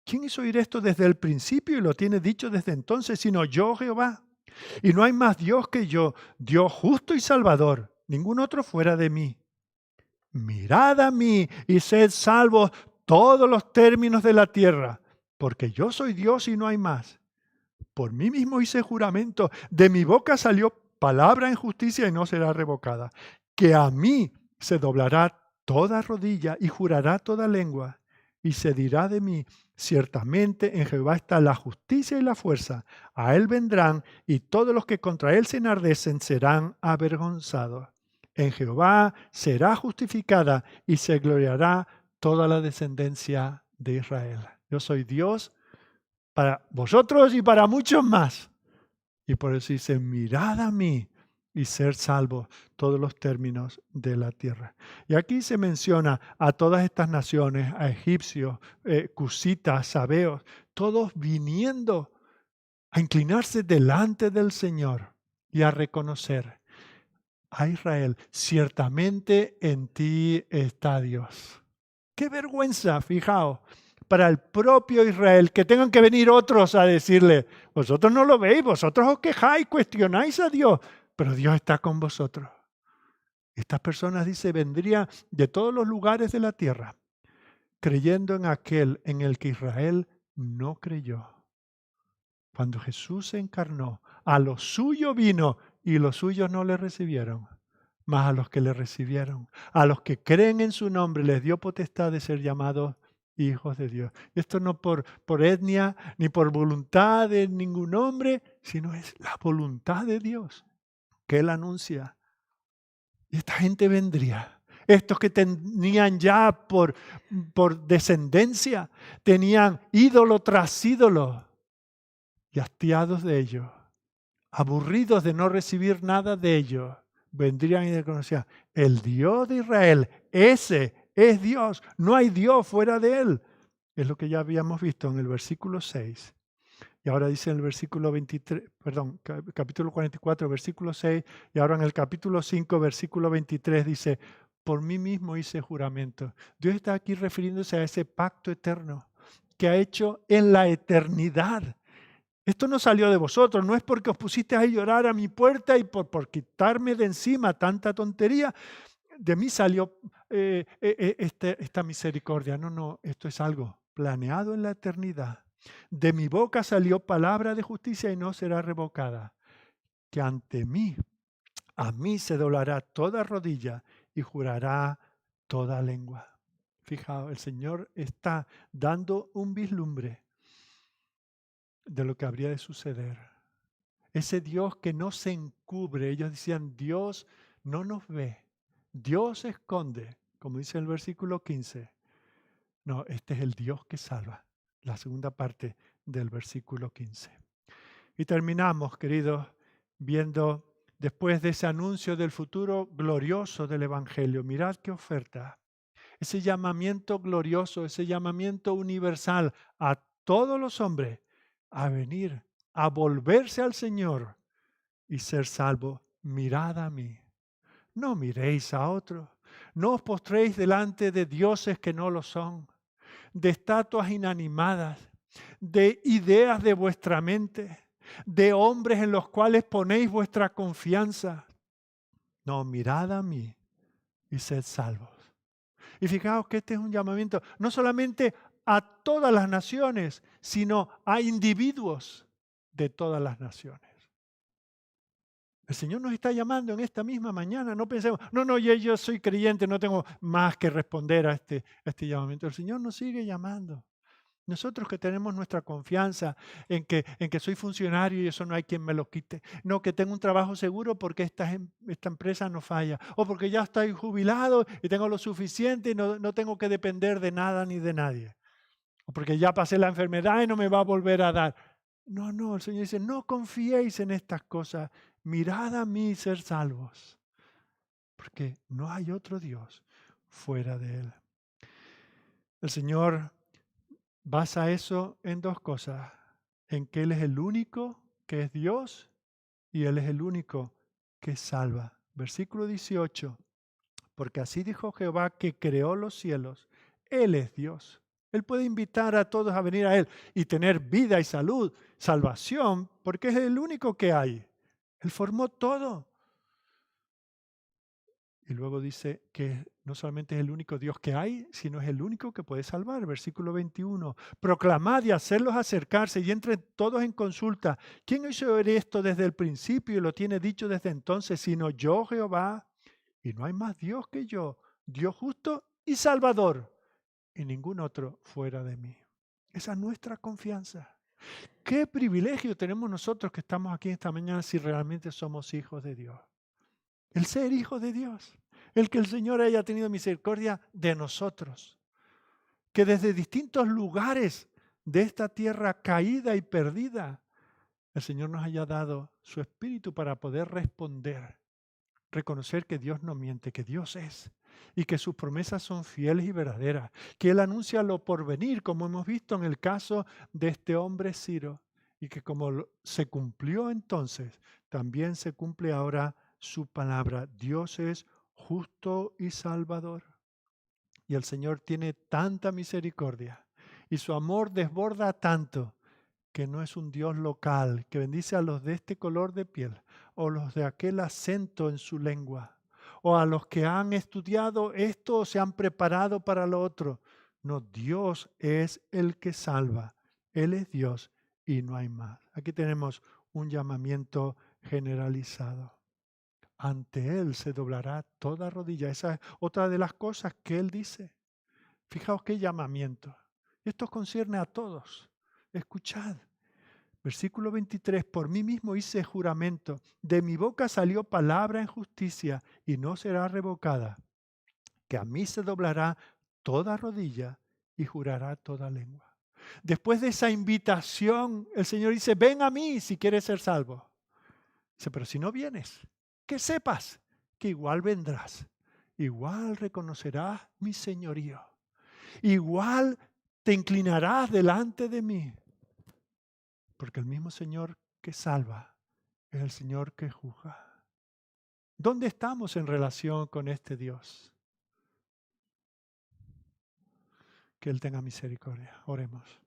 ¿Quién hizo oír esto desde el principio y lo tiene dicho desde entonces, sino yo, Jehová? Y no hay más Dios que yo, Dios justo y salvador, ningún otro fuera de mí. Mirad a mí y sed salvos todos los términos de la tierra, porque yo soy Dios y no hay más. Por mí mismo hice juramento, de mi boca salió palabra en justicia y no será revocada, que a mí se doblará toda rodilla y jurará toda lengua, y se dirá de mí, ciertamente en Jehová está la justicia y la fuerza, a él vendrán, y todos los que contra él se enardecen serán avergonzados. En Jehová será justificada y se gloriará toda la descendencia de Israel. Yo soy Dios para vosotros y para muchos más. Y por eso dice, mirad a mí y ser salvos todos los términos de la tierra. Y aquí se menciona a todas estas naciones, a egipcios, cusitas, sabeos, todos viniendo a inclinarse delante del Señor y a reconocer a Israel, ciertamente en ti está Dios. Qué vergüenza, fijaos, para el propio Israel, que tengan que venir otros a decirle, vosotros no lo veis, vosotros os quejáis, cuestionáis a Dios, pero Dios está con vosotros. Estas personas, dice, vendrían de todos los lugares de la tierra, creyendo en aquel en el que Israel no creyó. Cuando Jesús se encarnó, a lo suyo vino y los suyos no le recibieron. Mas a los que le recibieron, a los que creen en su nombre, les dio potestad de ser llamados hijos de Dios. Esto no por etnia ni por voluntad de ningún hombre, sino es la voluntad de Dios que Él anuncia. Y esta gente vendría. Estos que tenían ya por descendencia, tenían ídolo tras ídolo, y hastiados de ello, aburridos de no recibir nada de ello, vendrían y reconocían, el Dios de Israel, ese es Dios, no hay Dios fuera de él. Es lo que ya habíamos visto en el versículo 6. Y ahora dice en el versículo 23, perdón, capítulo 44, versículo 6, y ahora en el capítulo 5, versículo 23 dice, por mí mismo hice juramento. Dios está aquí refiriéndose a ese pacto eterno que ha hecho en la eternidad. Esto no salió de vosotros, no es porque os pusisteis a llorar a mi puerta y por quitarme de encima tanta tontería, de mí salió esta misericordia. No, esto es algo planeado en la eternidad. De mi boca salió palabra de justicia y no será revocada. Que ante mí, a mí se doblará toda rodilla y jurará toda lengua. Fijaos, el Señor está dando un vislumbre de lo que habría de suceder. Ese Dios que no se encubre. Ellos decían, Dios no nos ve. Dios se esconde, como dice el versículo 15. No, este es el Dios que salva. La segunda parte del versículo 15. Y terminamos, queridos, viendo después de ese anuncio del futuro glorioso del Evangelio. Mirad qué oferta. Ese llamamiento glorioso, ese llamamiento universal a todos los hombres a venir, a volverse al Señor y ser salvos. Mirad a mí. No miréis a otros. No os postréis delante de dioses que no lo son, de estatuas inanimadas, de ideas de vuestra mente, de hombres en los cuales ponéis vuestra confianza. No, mirad a mí y sed salvos. Y fijaos que este es un llamamiento no solamente a todas las naciones, sino a individuos de todas las naciones. El Señor nos está llamando en esta misma mañana. No pensemos, no, yo soy creyente, no tengo más que responder a este llamamiento. El Señor nos sigue llamando. Nosotros que tenemos nuestra confianza en que soy funcionario y eso no hay quien me lo quite. No, que tengo un trabajo seguro porque esta empresa no falla. O porque ya estoy jubilado y tengo lo suficiente y no tengo que depender de nada ni de nadie. O porque ya pasé la enfermedad y no me va a volver a dar. No, el Señor dice, no confiéis en estas cosas. Mirad a mí y ser salvos. Porque no hay otro Dios fuera de Él. El Señor basa eso en dos cosas, en que Él es el único que es Dios y Él es el único que salva. Versículo 18, porque así dijo Jehová que creó los cielos, Él es Dios. Él puede invitar a todos a venir a Él y tener vida y salud, salvación, porque es el único que hay. Él formó todo. Y luego dice que no solamente es el único Dios que hay, sino es el único que puede salvar. Versículo 21. Proclamad y hacerlos acercarse y entren todos en consulta. ¿Quién hizo esto desde el principio y lo tiene dicho desde entonces, sino yo, Jehová? Y no hay más Dios que yo, Dios justo y salvador, y ningún otro fuera de mí. Esa es nuestra confianza. ¿Qué privilegio tenemos nosotros que estamos aquí esta mañana si realmente somos hijos de Dios? El ser hijos de Dios, el que el Señor haya tenido misericordia de nosotros. que desde distintos lugares de esta tierra caída y perdida, el Señor nos haya dado su Espíritu para poder responder, reconocer que Dios no miente, que Dios es y que sus promesas son fieles y verdaderas, que Él anuncia lo por venir, como hemos visto en el caso de este hombre Ciro, y que como se cumplió entonces, también se cumple ahora su palabra. Dios es justo y salvador. Y el Señor tiene tanta misericordia y su amor desborda tanto que no es un Dios local que bendice a los de este color de piel o los de aquel acento en su lengua o a los que han estudiado esto o se han preparado para lo otro. No, Dios es el que salva. Él es Dios y no hay más. Aquí tenemos un llamamiento generalizado. Ante Él se doblará toda rodilla. Esa es otra de las cosas que Él dice. Fijaos qué llamamiento. Esto concierne a todos. Escuchad. Versículo 23, por mí mismo hice juramento, de mi boca salió palabra en justicia y no será revocada, que a mí se doblará toda rodilla y jurará toda lengua. Después de esa invitación, el Señor dice, ven a mí si quieres ser salvo. Dice, pero si no vienes, que sepas que igual vendrás, igual reconocerás mi señorío, igual te inclinarás delante de mí. Porque el mismo Señor que salva es el Señor que juzga. ¿Dónde estamos en relación con este Dios? Que Él tenga misericordia. Oremos.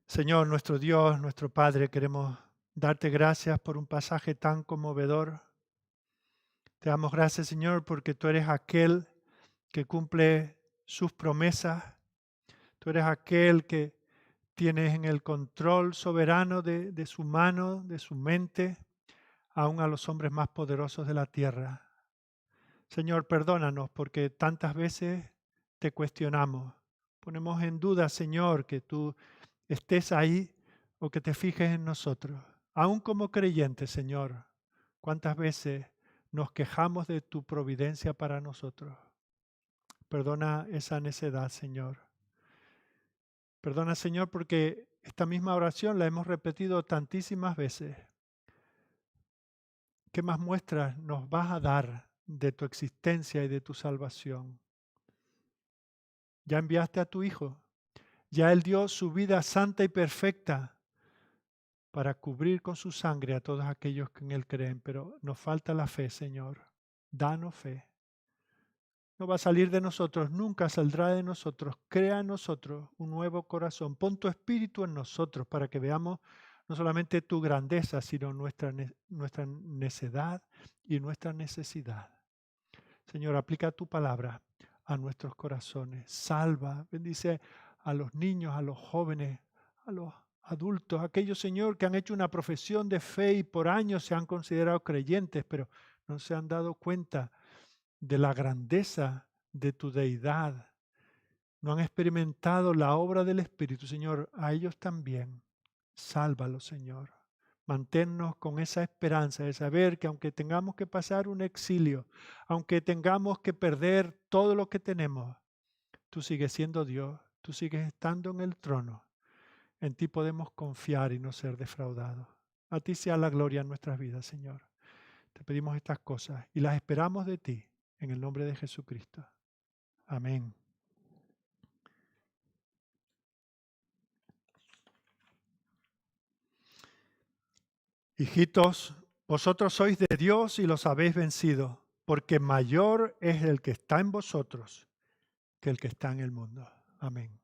Señor, nuestro Dios, nuestro Padre, queremos darte gracias por un pasaje tan conmovedor. Te damos gracias, Señor, porque tú eres aquel que cumple sus promesas. Tú eres aquel que tienes en el control soberano de su mano, de su mente, aún a los hombres más poderosos de la tierra. Señor, perdónanos porque tantas veces te cuestionamos. Ponemos en duda, Señor, que tú estés ahí o que te fijes en nosotros. Aún como creyentes, Señor, ¿cuántas veces nos quejamos de tu providencia para nosotros? Perdona esa necedad, Señor. Perdona, Señor, porque esta misma oración la hemos repetido tantísimas veces. ¿Qué más muestras nos vas a dar de tu existencia y de tu salvación? Ya enviaste a tu Hijo. Ya Él dio su vida santa y perfecta para cubrir con su sangre a todos aquellos que en Él creen. Pero nos falta la fe, Señor. Danos fe. No va a salir de nosotros, nunca saldrá de nosotros. Crea en nosotros un nuevo corazón. Pon tu espíritu en nosotros para que veamos no solamente tu grandeza, sino nuestra necedad y nuestra necesidad. Señor, aplica tu palabra a nuestros corazones. Salva, bendice a los niños, a los jóvenes, a los adultos, aquellos, Señor, que han hecho una profesión de fe y por años se han considerado creyentes, pero no se han dado cuenta de la grandeza de tu deidad. No han experimentado la obra del Espíritu, Señor. A ellos también. Sálvalos, Señor. Manténnos con esa esperanza de saber que aunque tengamos que pasar un exilio, aunque tengamos que perder todo lo que tenemos, tú sigues siendo Dios, tú sigues estando en el trono. En ti podemos confiar y no ser defraudados. A ti sea la gloria en nuestras vidas, Señor. Te pedimos estas cosas y las esperamos de ti, en el nombre de Jesucristo. Amén. Hijitos, vosotros sois de Dios y los habéis vencido, porque mayor es el que está en vosotros que el que está en el mundo. Amén.